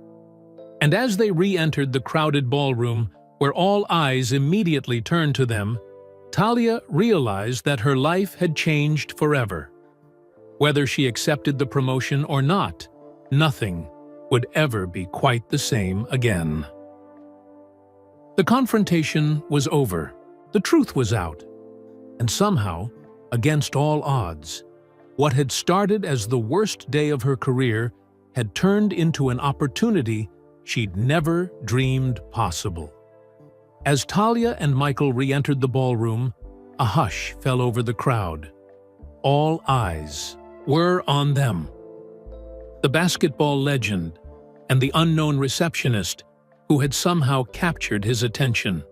And as they re-entered the crowded ballroom, where all eyes immediately turned to them, Talia realized that her life had changed forever. Whether she accepted the promotion or not, nothing would ever be quite the same again. The confrontation was over. The truth was out. And somehow, against all odds, what had started as the worst day of her career had turned into an opportunity she'd never dreamed possible. As Talia and Michael re-entered the ballroom, a hush fell over the crowd. All eyes were on them. The basketball legend and the unknown receptionist who had somehow captured his attention.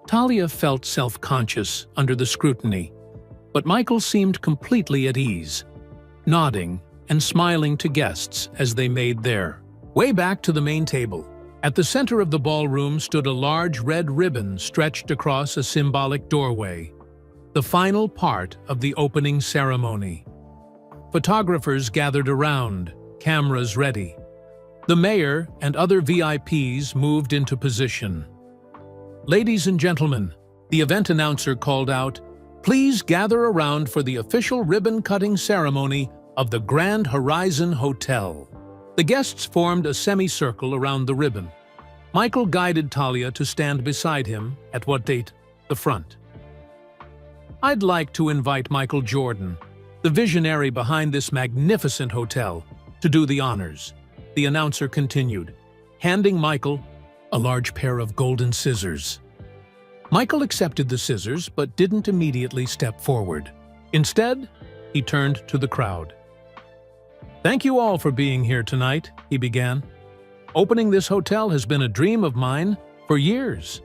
Talia felt self-conscious under the scrutiny, but Michael seemed completely at ease, nodding and smiling to guests as they made their way back to the main table. At the center of the ballroom stood a large red ribbon stretched across a symbolic doorway, the final part of the opening ceremony. Photographers gathered around, cameras ready. The mayor and other VIPs moved into position. Ladies and gentlemen, the event announcer called out, please gather around for the official ribbon-cutting ceremony of the Grand Horizon Hotel. The guests formed a semicircle around the ribbon. Michael guided Talia to stand beside him at the front. I'd like to invite Michael Jordan, the visionary behind this magnificent hotel, to do the honors, the announcer continued, handing Michael a large pair of golden scissors. Michael accepted the scissors but didn't immediately step forward. Instead, he turned to the crowd. Thank you all for being here tonight, he began. Opening this hotel has been a dream of mine for years.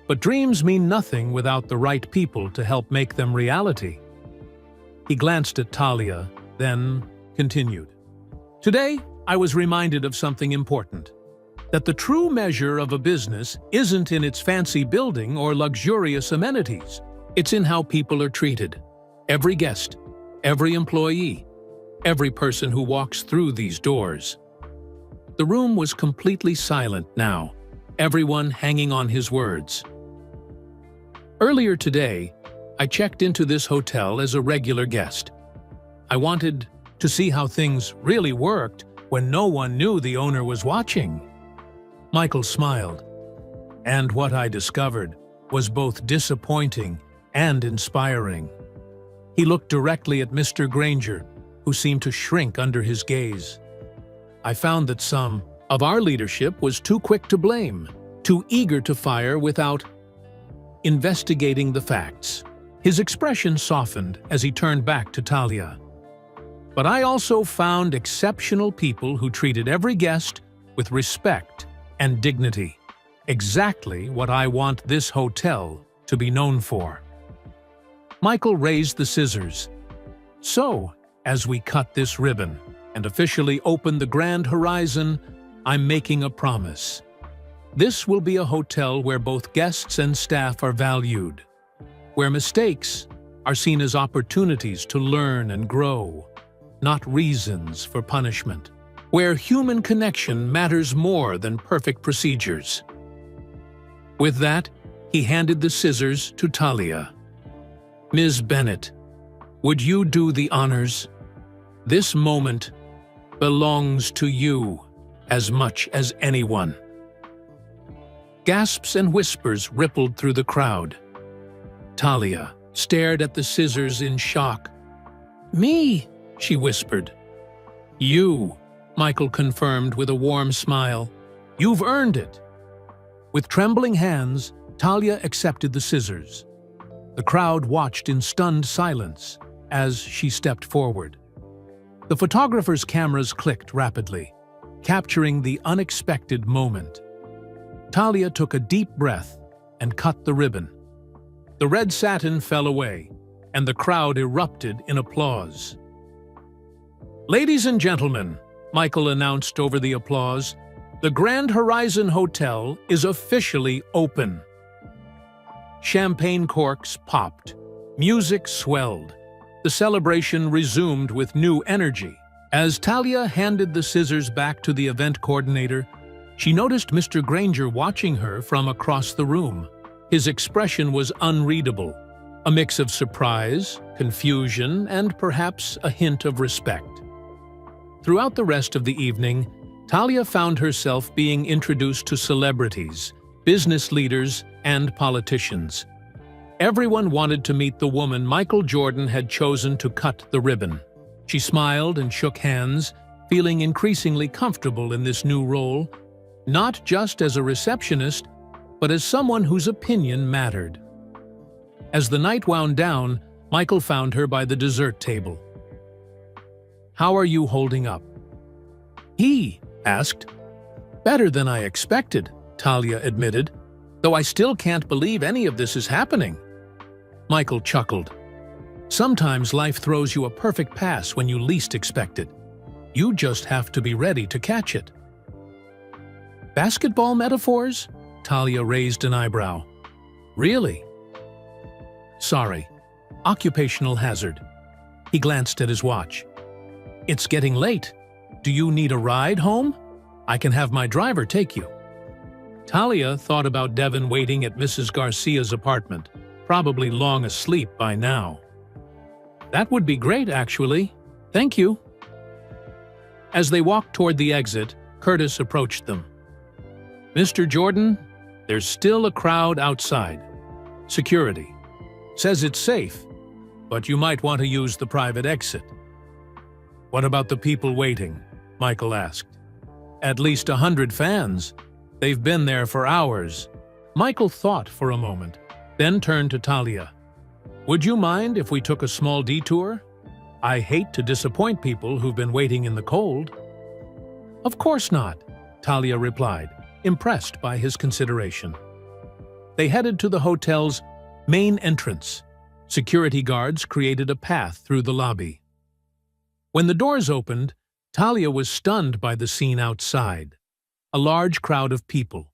But dreams mean nothing without the right people to help make them reality. He glanced at Talia, then continued. Today, I was reminded of something important. That the true measure of a business isn't in its fancy building or luxurious amenities. It's in how people are treated. Every guest, every employee, every person who walks through these doors. The room was completely silent now, everyone hanging on his words. Earlier today, I checked into this hotel as a regular guest. I wanted to see how things really worked when no one knew the owner was watching. Michael smiled, and what I discovered was both disappointing and inspiring. He looked directly at Mr. Granger, who seemed to shrink under his gaze. I found that some of our leadership was too quick to blame, too eager to fire without investigating the facts. His expression softened as he turned back to Talia. But I also found exceptional people who treated every guest with respect and dignity. Exactly what I want this hotel to be known for. Michael raised the scissors. So, as we cut this ribbon and officially open the Grand Horizon, I'm making a promise. This will be a hotel where both guests and staff are valued, where mistakes are seen as opportunities to learn and grow, not reasons for punishment, where human connection matters more than perfect procedures. With that, he handed the scissors to Talia. Ms. Bennett, would you do the honors? This moment belongs to you as much as anyone. Gasps and whispers rippled through the crowd. Talia stared at the scissors in shock. Me, she whispered. You, Michael confirmed with a warm smile. You've earned it. With trembling hands, Talia accepted the scissors. The crowd watched in stunned silence as she stepped forward. The photographer's cameras clicked rapidly, capturing the unexpected moment. Talia took a deep breath and cut the ribbon. The red satin fell away, and the crowd erupted in applause. Ladies and gentlemen, Michael announced over the applause, the Grand Horizon Hotel is officially open. Champagne corks popped, music swelled. The celebration resumed with new energy. As Talia handed the scissors back to the event coordinator, she noticed Mr. Granger watching her from across the room. His expression was unreadable, a mix of surprise, confusion, and perhaps a hint of respect. Throughout the rest of the evening, Talia found herself being introduced to celebrities, business leaders, and politicians. Everyone wanted to meet the woman Michael Jordan had chosen to cut the ribbon. She smiled and shook hands, feeling increasingly comfortable in this new role, not just as a receptionist, but as someone whose opinion mattered. As the night wound down, Michael found her by the dessert table. How are you holding up? He asked. Better than I expected, Talia admitted, though I still can't believe any of this is happening. Michael chuckled. Sometimes life throws you a perfect pass when you least expect it. You just have to be ready to catch it. Basketball metaphors? Talia raised an eyebrow. Really? Sorry. Occupational hazard. He glanced at his watch. It's getting late. Do you need a ride home? I can have my driver take you. Talia thought about Devin waiting at Mrs. Garcia's apartment, probably long asleep by now. That would be great, actually. Thank you. As they walked toward the exit, Curtis approached them. Mr. Jordan, there's still a crowd outside. Security. Says it's safe, but you might want to use the private exit. What about the people waiting? Michael asked. At least 100 fans. They've been there for hours. Michael thought for a moment, then turned to Talia. Would you mind if we took a small detour? I hate to disappoint people who've been waiting in the cold. Of course not, Talia replied, impressed by his consideration. They headed to the hotel's main entrance. Security guards created a path through the lobby. When the doors opened, Talia was stunned by the scene outside. A large crowd of people,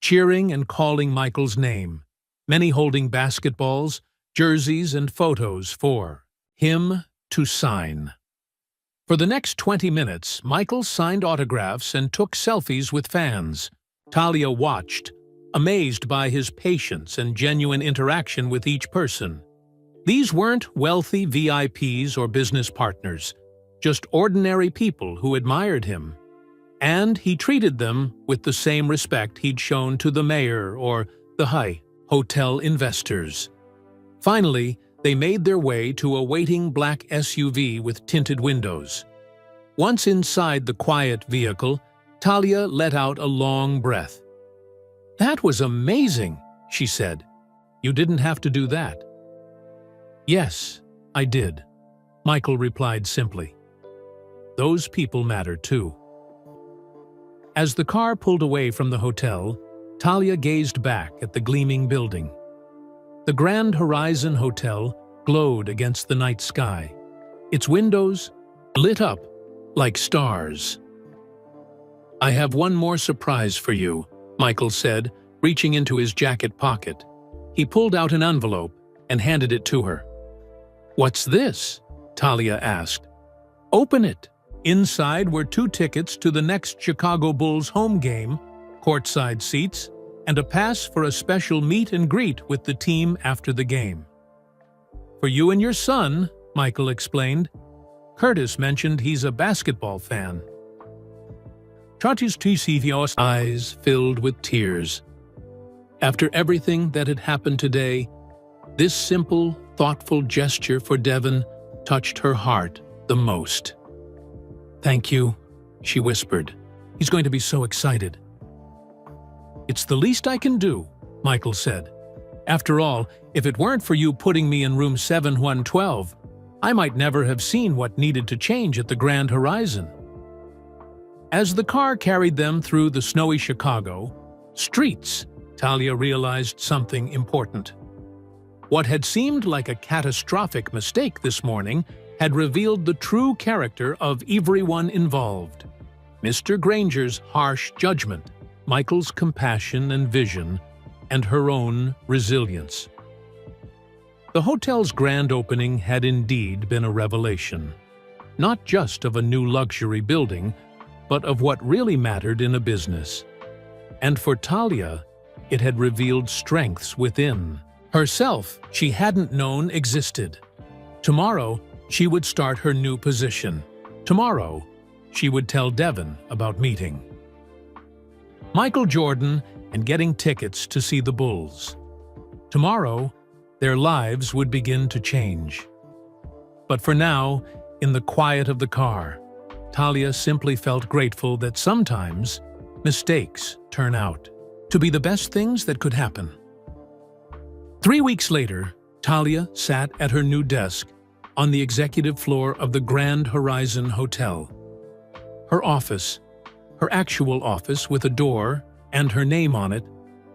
cheering and calling Michael's name, many holding basketballs, jerseys and photos for him to sign. For the next 20 minutes, Michael signed autographs and took selfies with fans. Talia watched, amazed by his patience and genuine interaction with each person. These weren't wealthy VIPs or business partners, just ordinary people who admired him. And he treated them with the same respect he'd shown to the mayor or the high hotel investors. Finally, they made their way to a waiting black SUV with tinted windows. Once inside the quiet vehicle, Talia let out a long breath. "That was amazing," she said. "You didn't have to do that." "Yes, I did," Michael replied simply. "Those people matter too." As the car pulled away from the hotel, Talia gazed back at the gleaming building. The Grand Horizon Hotel glowed against the night sky, its windows lit up like stars. "I have one more surprise for you," Michael said, reaching into his jacket pocket. He pulled out an envelope and handed it to her. "What's this?" Talia asked. "Open it." Inside were 2 tickets to the next Chicago Bulls home game, courtside seats, and a pass for a special meet and greet with the team after the game. "For you and your son," Michael explained. "Curtis mentioned he's a basketball fan." Tati's eyes filled with tears. After everything that had happened today, this simple, thoughtful gesture for Devon touched her heart the most. "Thank you," she whispered. "He's going to be so excited." "It's the least I can do," Michael said. "After all, if it weren't for you putting me in room 7112, I might never have seen what needed to change at the Grand Horizon." As the car carried them through the snowy Chicago streets, Talia realized something important. What had seemed like a catastrophic mistake this morning had revealed the true character of everyone involved. Mr. Granger's harsh judgment, Michael's compassion and vision, and her own resilience. The hotel's grand opening had indeed been a revelation, not just of a new luxury building, but of what really mattered in a business. And for Talia, it had revealed strengths within herself she hadn't known existed. Tomorrow, she would start her new position. Tomorrow, she would tell Devon about meeting Michael Jordan and getting tickets to see the Bulls. Tomorrow, their lives would begin to change. But for now, in the quiet of the car, Talia simply felt grateful that sometimes mistakes turn out to be the best things that could happen. 3 weeks later, Talia sat at her new desk on the executive floor of the Grand Horizon Hotel. Her office, her actual office with a door and her name on it,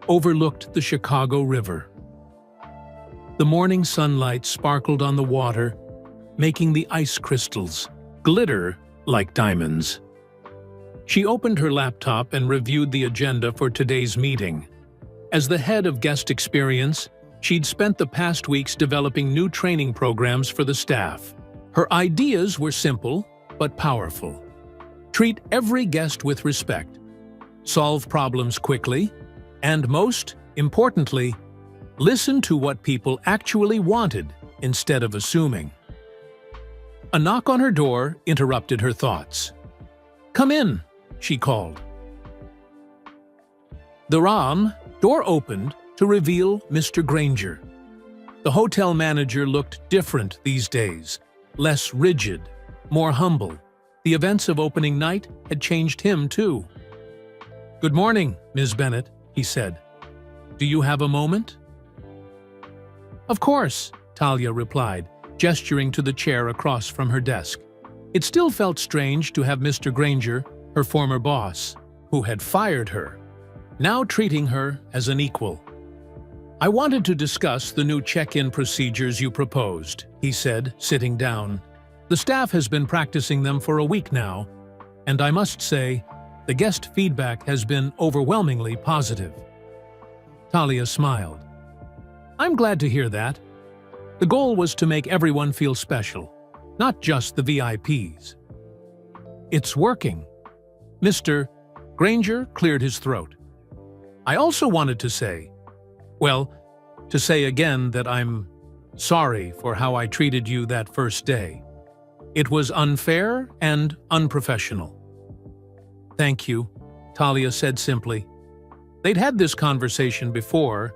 overlooked the Chicago River. The morning sunlight sparkled on the water, making the ice crystals glitter like diamonds. She opened her laptop and reviewed the agenda for today's meeting. As the head of guest experience, she'd spent the past weeks developing new training programs for the staff. Her ideas were simple but powerful. Treat every guest with respect, solve problems quickly, and most importantly, listen to what people actually wanted instead of assuming. A knock on her door interrupted her thoughts. "Come in," she called. The door opened to reveal Mr. Granger. The hotel manager looked different these days, less rigid, more humble. The events of opening night had changed him too. "Good morning, Ms. Bennett," he said. "Do you have a moment?" "Of course," Talia replied, gesturing to the chair across from her desk. It still felt strange to have Mr. Granger, her former boss, who had fired her, now treating her as an equal. "I wanted to discuss the new check-in procedures you proposed," he said, sitting down. "The staff has been practicing them for a week now, and I must say, the guest feedback has been overwhelmingly positive." Talia smiled. "I'm glad to hear that. The goal was to make everyone feel special, not just the VIPs. It's working. Mr. Granger cleared his throat. I also wanted to say, to say again that I'm sorry for how I treated you that first day. It was unfair and unprofessional. Thank you, Talia said simply. They'd had this conversation before,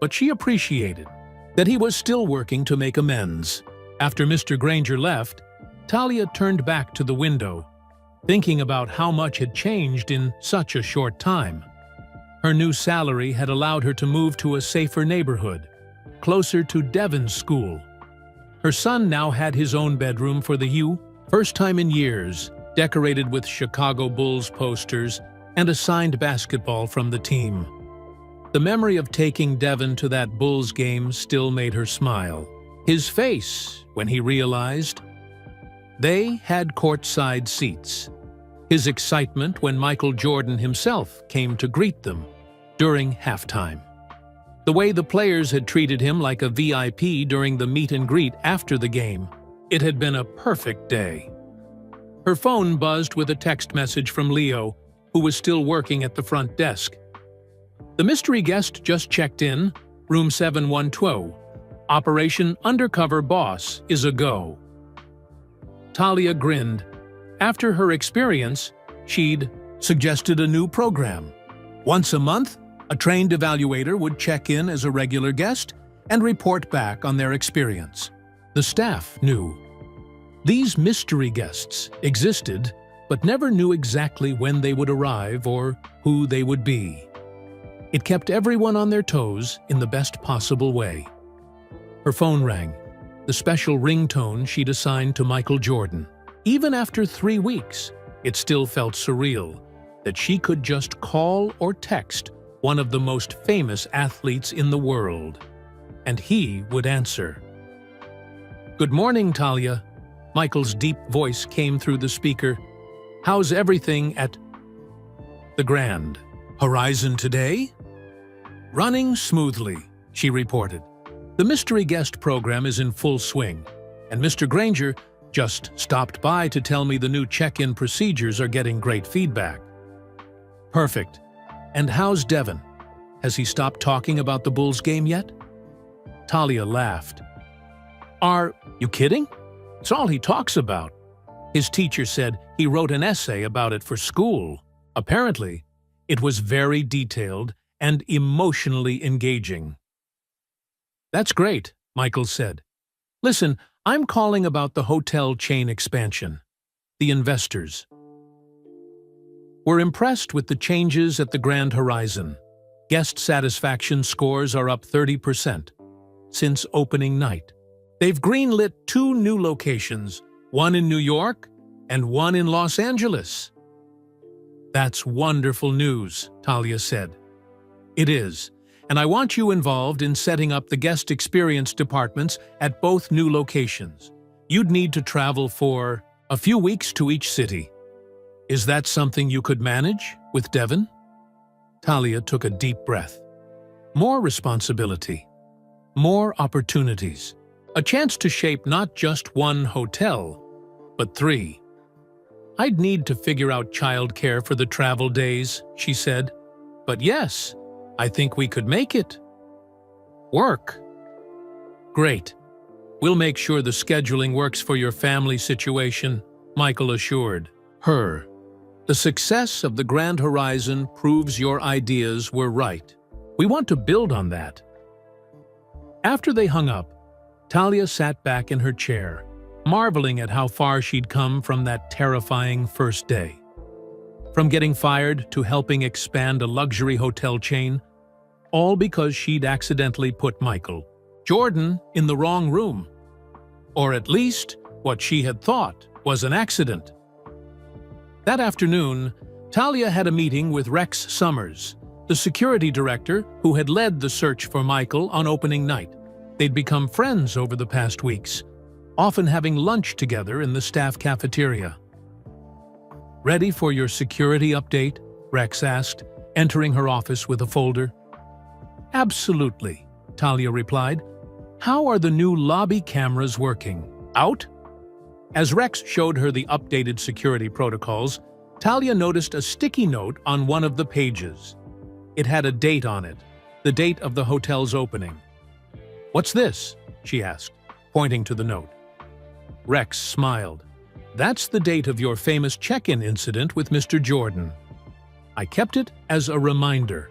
but she appreciated that he was still working to make amends. After Mr. Granger left, Talia turned back to the window, thinking about how much had changed in such a short time. Her new salary had allowed her to move to a safer neighborhood, closer to Devon's school. Her son now had his own bedroom for the first time in years, decorated with Chicago Bulls posters and a signed basketball from the team. The memory of taking Devon to that Bulls game still made her smile. His face when he realized they had courtside seats. His excitement when Michael Jordan himself came to greet them during halftime. The way the players had treated him like a VIP during the meet and greet after the game. It had been a perfect day. Her phone buzzed with a text message from Leo, who was still working at the front desk. The mystery guest just checked in, room 7112. Operation Undercover Boss is a go. Talia grinned. After her experience, she'd suggested a new program. Once a month, a trained evaluator would check in as a regular guest and report back on their experience. The staff knew. These mystery guests existed, but never knew exactly when they would arrive or who they would be. It kept everyone on their toes in the best possible way. Her phone rang, the special ringtone she'd assigned to Michael Jordan. Even after 3 weeks, it still felt surreal that she could just call or text one of the most famous athletes in the world, and he would answer. Good morning, Talia. Michael's deep voice came through the speaker. How's everything at the Grand Horizon today? Running smoothly, she reported. The mystery guest program is in full swing, and Mr. Granger just stopped by to tell me the new check-in procedures are getting great feedback. Perfect. And how's Devon? Has he stopped talking about the Bulls game yet? Talia laughed. Are you kidding? It's all he talks about. His teacher said he wrote an essay about it for school. Apparently, it was very detailed and emotionally engaging. That's great, Michael said. Listen, I'm calling about the hotel chain expansion. The investors were impressed with the changes at the Grand Horizon. Guest satisfaction scores are up 30% since opening night. They've greenlit 2 new locations, one in New York and one in Los Angeles. That's wonderful news, Talia said. It is, and I want you involved in setting up the guest experience departments at both new locations. You'd need to travel for a few weeks to each city. Is that something you could manage with Devon? Talia took a deep breath. More responsibility, more opportunities, a chance to shape not just one hotel, but 3. I'd need to figure out childcare for the travel days, she said. But yes, I think we could make it work. Great. We'll make sure the scheduling works for your family situation, Michael assured her. The success of the Grand Horizon proves your ideas were right. We want to build on that. After they hung up, Talia sat back in her chair, marveling at how far she'd come from that terrifying first day. From getting fired to helping expand a luxury hotel chain, all because she'd accidentally put Michael Jordan in the wrong room. Or at least what she had thought was an accident. That afternoon, Talia had a meeting with Rex Summers, the security director who had led the search for Michael on opening night. They'd become friends over the past weeks, often having lunch together in the staff cafeteria. Ready for your security update? Rex asked, entering her office with a folder. Absolutely, Talia replied. How are the new lobby cameras working? Out? As Rex showed her the updated security protocols, Talia noticed a sticky note on one of the pages. It had a date on it, the date of the hotel's opening. "What's this?" she asked, pointing to the note. Rex smiled. "That's the date of your famous check-in incident with Mr. Jordan. I kept it as a reminder."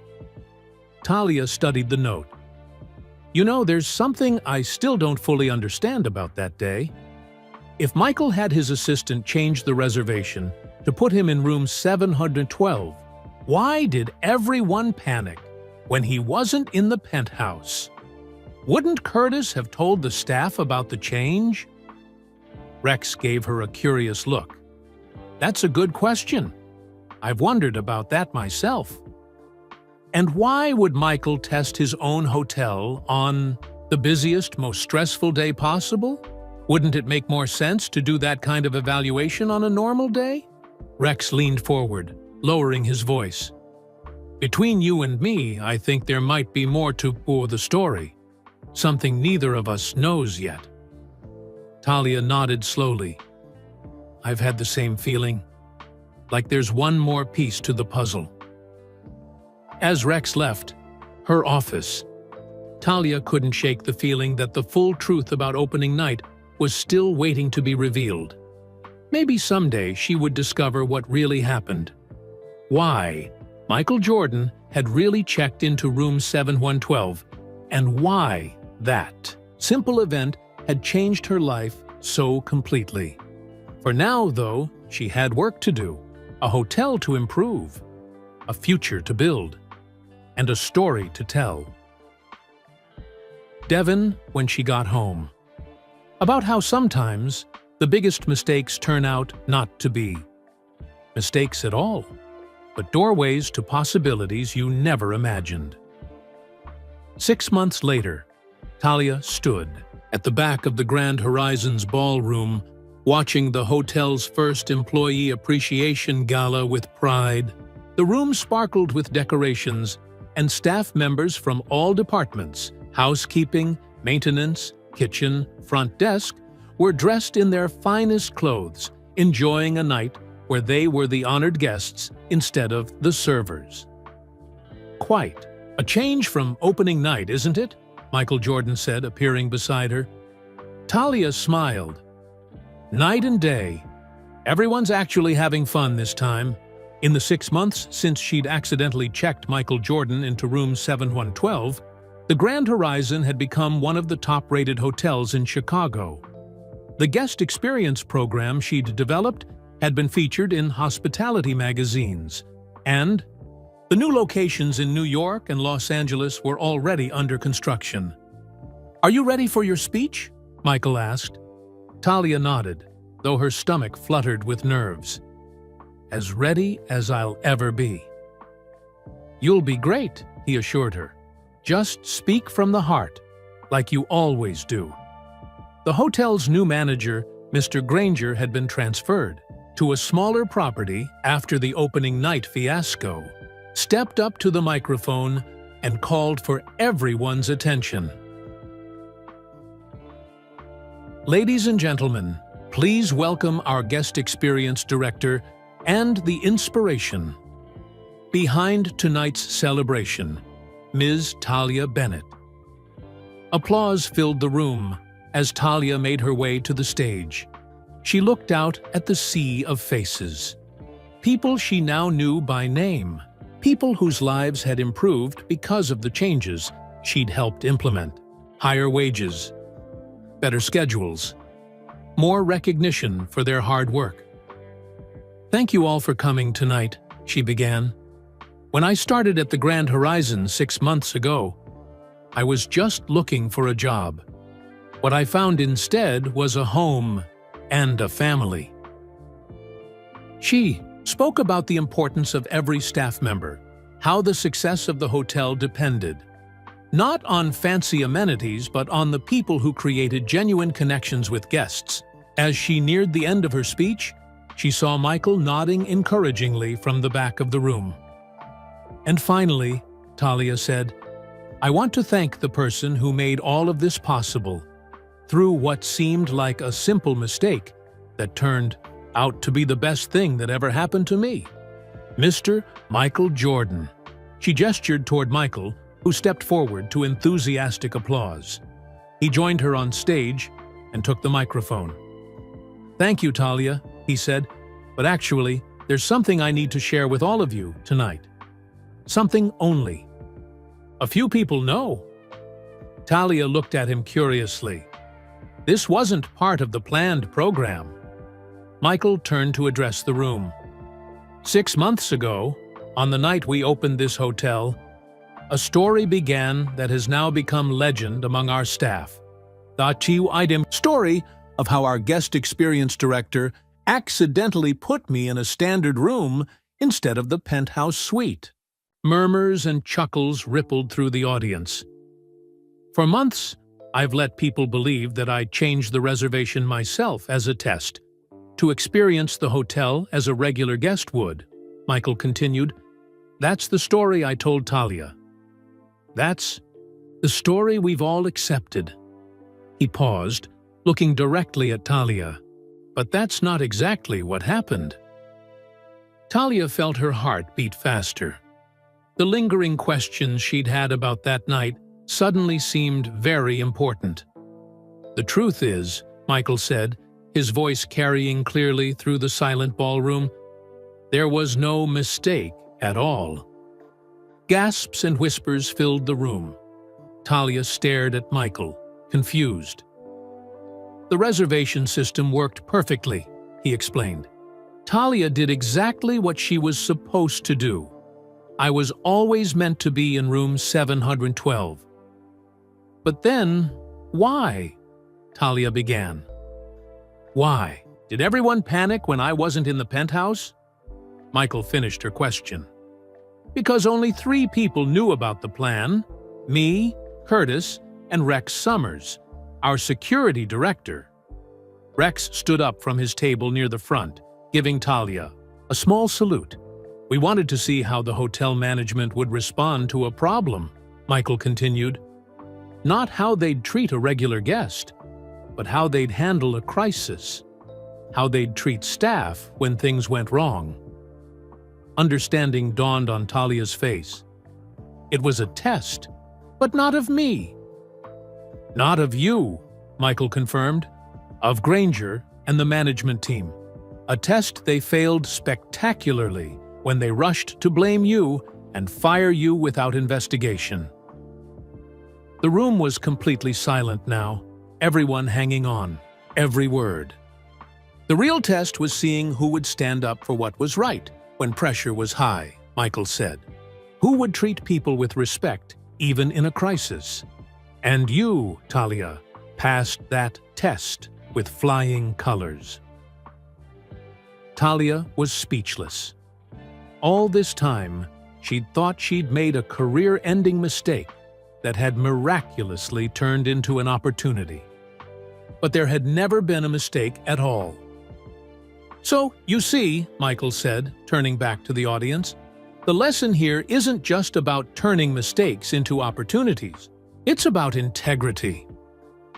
Talia studied the note. "You know, there's something I still don't fully understand about that day. If Michael had his assistant change the reservation to put him in room 712, why did everyone panic when he wasn't in the penthouse? Wouldn't Curtis have told the staff about the change?" Rex gave her a curious look. "That's a good question. I've wondered about that myself. And why would Michael test his own hotel on the busiest, most stressful day possible? Wouldn't it make more sense to do that kind of evaluation on a normal day?" Rex leaned forward, lowering his voice. "Between you and me, I think there might be more to the story. Something neither of us knows yet." Talia nodded slowly. "I've had the same feeling, like there's one more piece to the puzzle." As Rex left her office, Talia couldn't shake the feeling that the full truth about opening night was still waiting to be revealed. Maybe someday she would discover what really happened. Why Michael Jordan had really checked into room 7112, and why that simple event had changed her life so completely. For now, though, she had work to do, a hotel to improve, a future to build, and a story to tell. Devon, when she got home. About how sometimes the biggest mistakes turn out not to be mistakes at all, but doorways to possibilities you never imagined. 6 months later, Talia stood at the back of the Grand Horizons ballroom, watching the hotel's first employee appreciation gala with pride. The room sparkled with decorations, and staff members from all departments, housekeeping, maintenance, kitchen, front desk, were dressed in their finest clothes, enjoying a night where they were the honored guests instead of the servers. "Quite a change from opening night, isn't it?" Michael Jordan said, appearing beside her. Talia smiled. "Night and day. Everyone's actually having fun this time." In the 6 months since she'd accidentally checked Michael Jordan into room 7112, the Grand Horizon had become one of the top-rated hotels in Chicago. The guest experience program she'd developed had been featured in hospitality magazines, and the new locations in New York and Los Angeles were already under construction. "Are you ready for your speech?" Michael asked. Talia nodded, though her stomach fluttered with nerves. "As ready as I'll ever be." "You'll be great," he assured her. "Just speak from the heart, like you always do." The hotel's new manager, Mr. Granger, had been transferred to a smaller property after the opening night fiasco, stepped up to the microphone, and called for everyone's attention. "Ladies and gentlemen, please welcome our guest experience director and the inspiration behind tonight's celebration, Ms. Talia Bennett." Applause filled the room as Talia made her way to the stage. She looked out at the sea of faces. People she now knew by name, people whose lives had improved because of the changes she'd helped implement. Higher wages, better schedules, more recognition for their hard work. "Thank you all for coming tonight," she began. "When I started at the Grand Horizon 6 months ago, I was just looking for a job. What I found instead was a home and a family." She spoke about the importance of every staff member, how the success of the hotel depended, not on fancy amenities but on the people who created genuine connections with guests. As she neared the end of her speech, she saw Michael nodding encouragingly from the back of the room. "And finally," Talia said, I want to thank the person who made all of this possible through what seemed like a simple mistake that turned out to be the best thing that ever happened to me. Mr. Michael Jordan." She gestured toward Michael, who stepped forward to enthusiastic applause. He joined her on stage and took the microphone. "Thank you, Talia," he said, "but actually, there's something I need to share with all of you tonight. Something only a few people know." Talia looked at him curiously. This wasn't part of the planned program. Michael turned to address the room. 6 months ago, on the night we opened this hotel, a story began that has now become legend among our staff. The story of how our guest experience director accidentally put me in a standard room instead of the penthouse suite. Murmurs and chuckles rippled through the audience. For months, I've let people believe that I changed the reservation myself as a test, to experience the hotel as a regular guest would, Michael continued. That's the story I told Talia. That's the story we've all accepted. He paused, looking directly at Talia. But that's not exactly what happened. Talia felt her heart beat faster. The lingering questions she'd had about that night suddenly seemed very important. "The truth is," Michael said, his voice carrying clearly through the silent ballroom, "there was no mistake at all." Gasps and whispers filled the room. Talia stared at Michael, confused. "The reservation system worked perfectly," he explained. "Talia did exactly what she was supposed to do. I was always meant to be in room 712. But then, why?" Talia began. "Why? Did everyone panic when I wasn't in the penthouse?" Michael finished her question. "Because only 3 people knew about the plan: me, Curtis, and Rex Summers, our security director." Rex stood up from his table near the front, giving Talia a small salute. "We wanted to see how the hotel management would respond to a problem," Michael continued. "Not how they'd treat a regular guest, but how they'd handle a crisis, how they'd treat staff when things went wrong." Understanding dawned on Talia's face. It was a test, but not of me. "Not of you," Michael confirmed. "Of Granger and the management team. A test they failed spectacularly when they rushed to blame you and fire you without investigation." The room was completely silent now, everyone hanging on, every word. "The real test was seeing who would stand up for what was right when pressure was high," Michael said. "Who would treat people with respect, even in a crisis? And you, Talia, passed that test with flying colors." Talia was speechless. All this time, she'd thought she'd made a career-ending mistake that had miraculously turned into an opportunity. But there had never been a mistake at all. "So, you see," Michael said, turning back to the audience, "the lesson here isn't just about turning mistakes into opportunities. It's about integrity.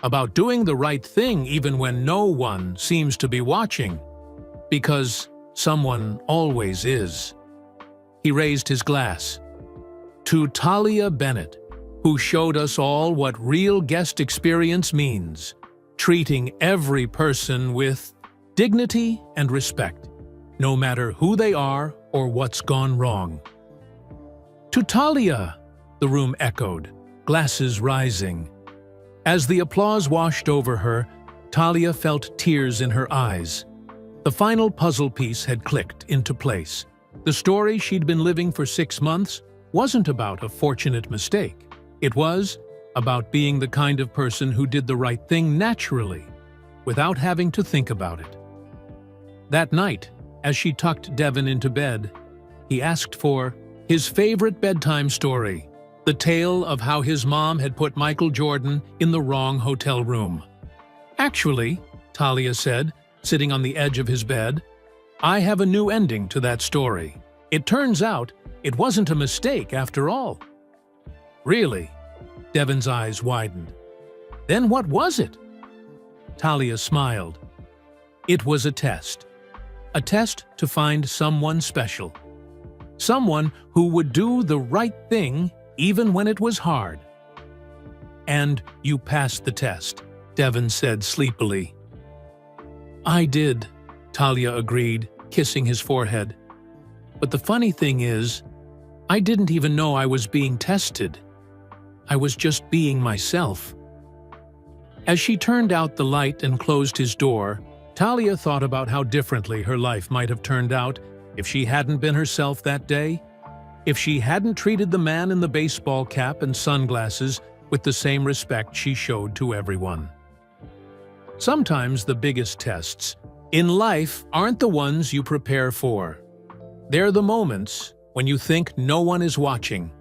About doing the right thing even when no one seems to be watching. Because someone always is." He raised his glass. "To Talia Bennett, who showed us all what real guest experience means, treating every person with dignity and respect, no matter who they are or what's gone wrong." "To Talia," the room echoed, glasses rising. As the applause washed over her, Talia felt tears in her eyes. The final puzzle piece had clicked into place. The story she'd been living for 6 months wasn't about a fortunate mistake. It was about being the kind of person who did the right thing naturally, without having to think about it. That night, as she tucked Devin into bed, he asked for his favorite bedtime story, the tale of how his mom had put Michael Jordan in the wrong hotel room. "Actually," Talia said, sitting on the edge of his bed, "I have a new ending to that story. It turns out it wasn't a mistake after all." "Really?" Devon's eyes widened. Then what was it? Talia smiled. It was a test. A test to find someone special. Someone who would do the right thing even when it was hard. And you passed the test, Devon said sleepily. I did, Talia agreed, kissing his forehead. But the funny thing is, I didn't even know I was being tested. I was just being myself. As she turned out the light and closed his door, Talia thought about how differently her life might have turned out if she hadn't been herself that day, if she hadn't treated the man in the baseball cap and sunglasses with the same respect she showed to everyone. Sometimes the biggest tests in life aren't the ones you prepare for. They're the moments when you think no one is watching,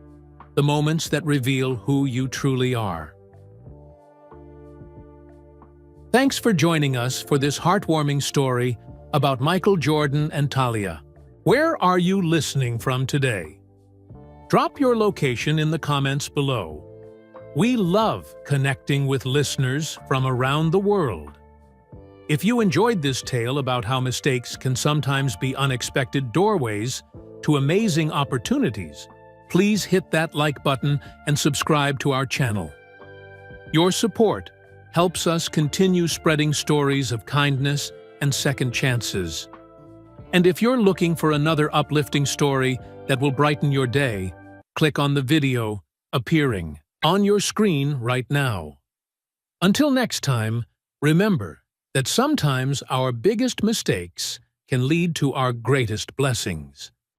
the moments that reveal who you truly are. Thanks for joining us for this heartwarming story about Michael Jordan and Talia. Where are you listening from today? Drop your location in the comments below. We love connecting with listeners from around the world. If you enjoyed this tale about how mistakes can sometimes be unexpected doorways to amazing opportunities, please hit that like button and subscribe to our channel. Your support helps us continue spreading stories of kindness and second chances. And if you're looking for another uplifting story that will brighten your day, click on the video appearing on your screen right now. Until next time, remember that sometimes our biggest mistakes can lead to our greatest blessings.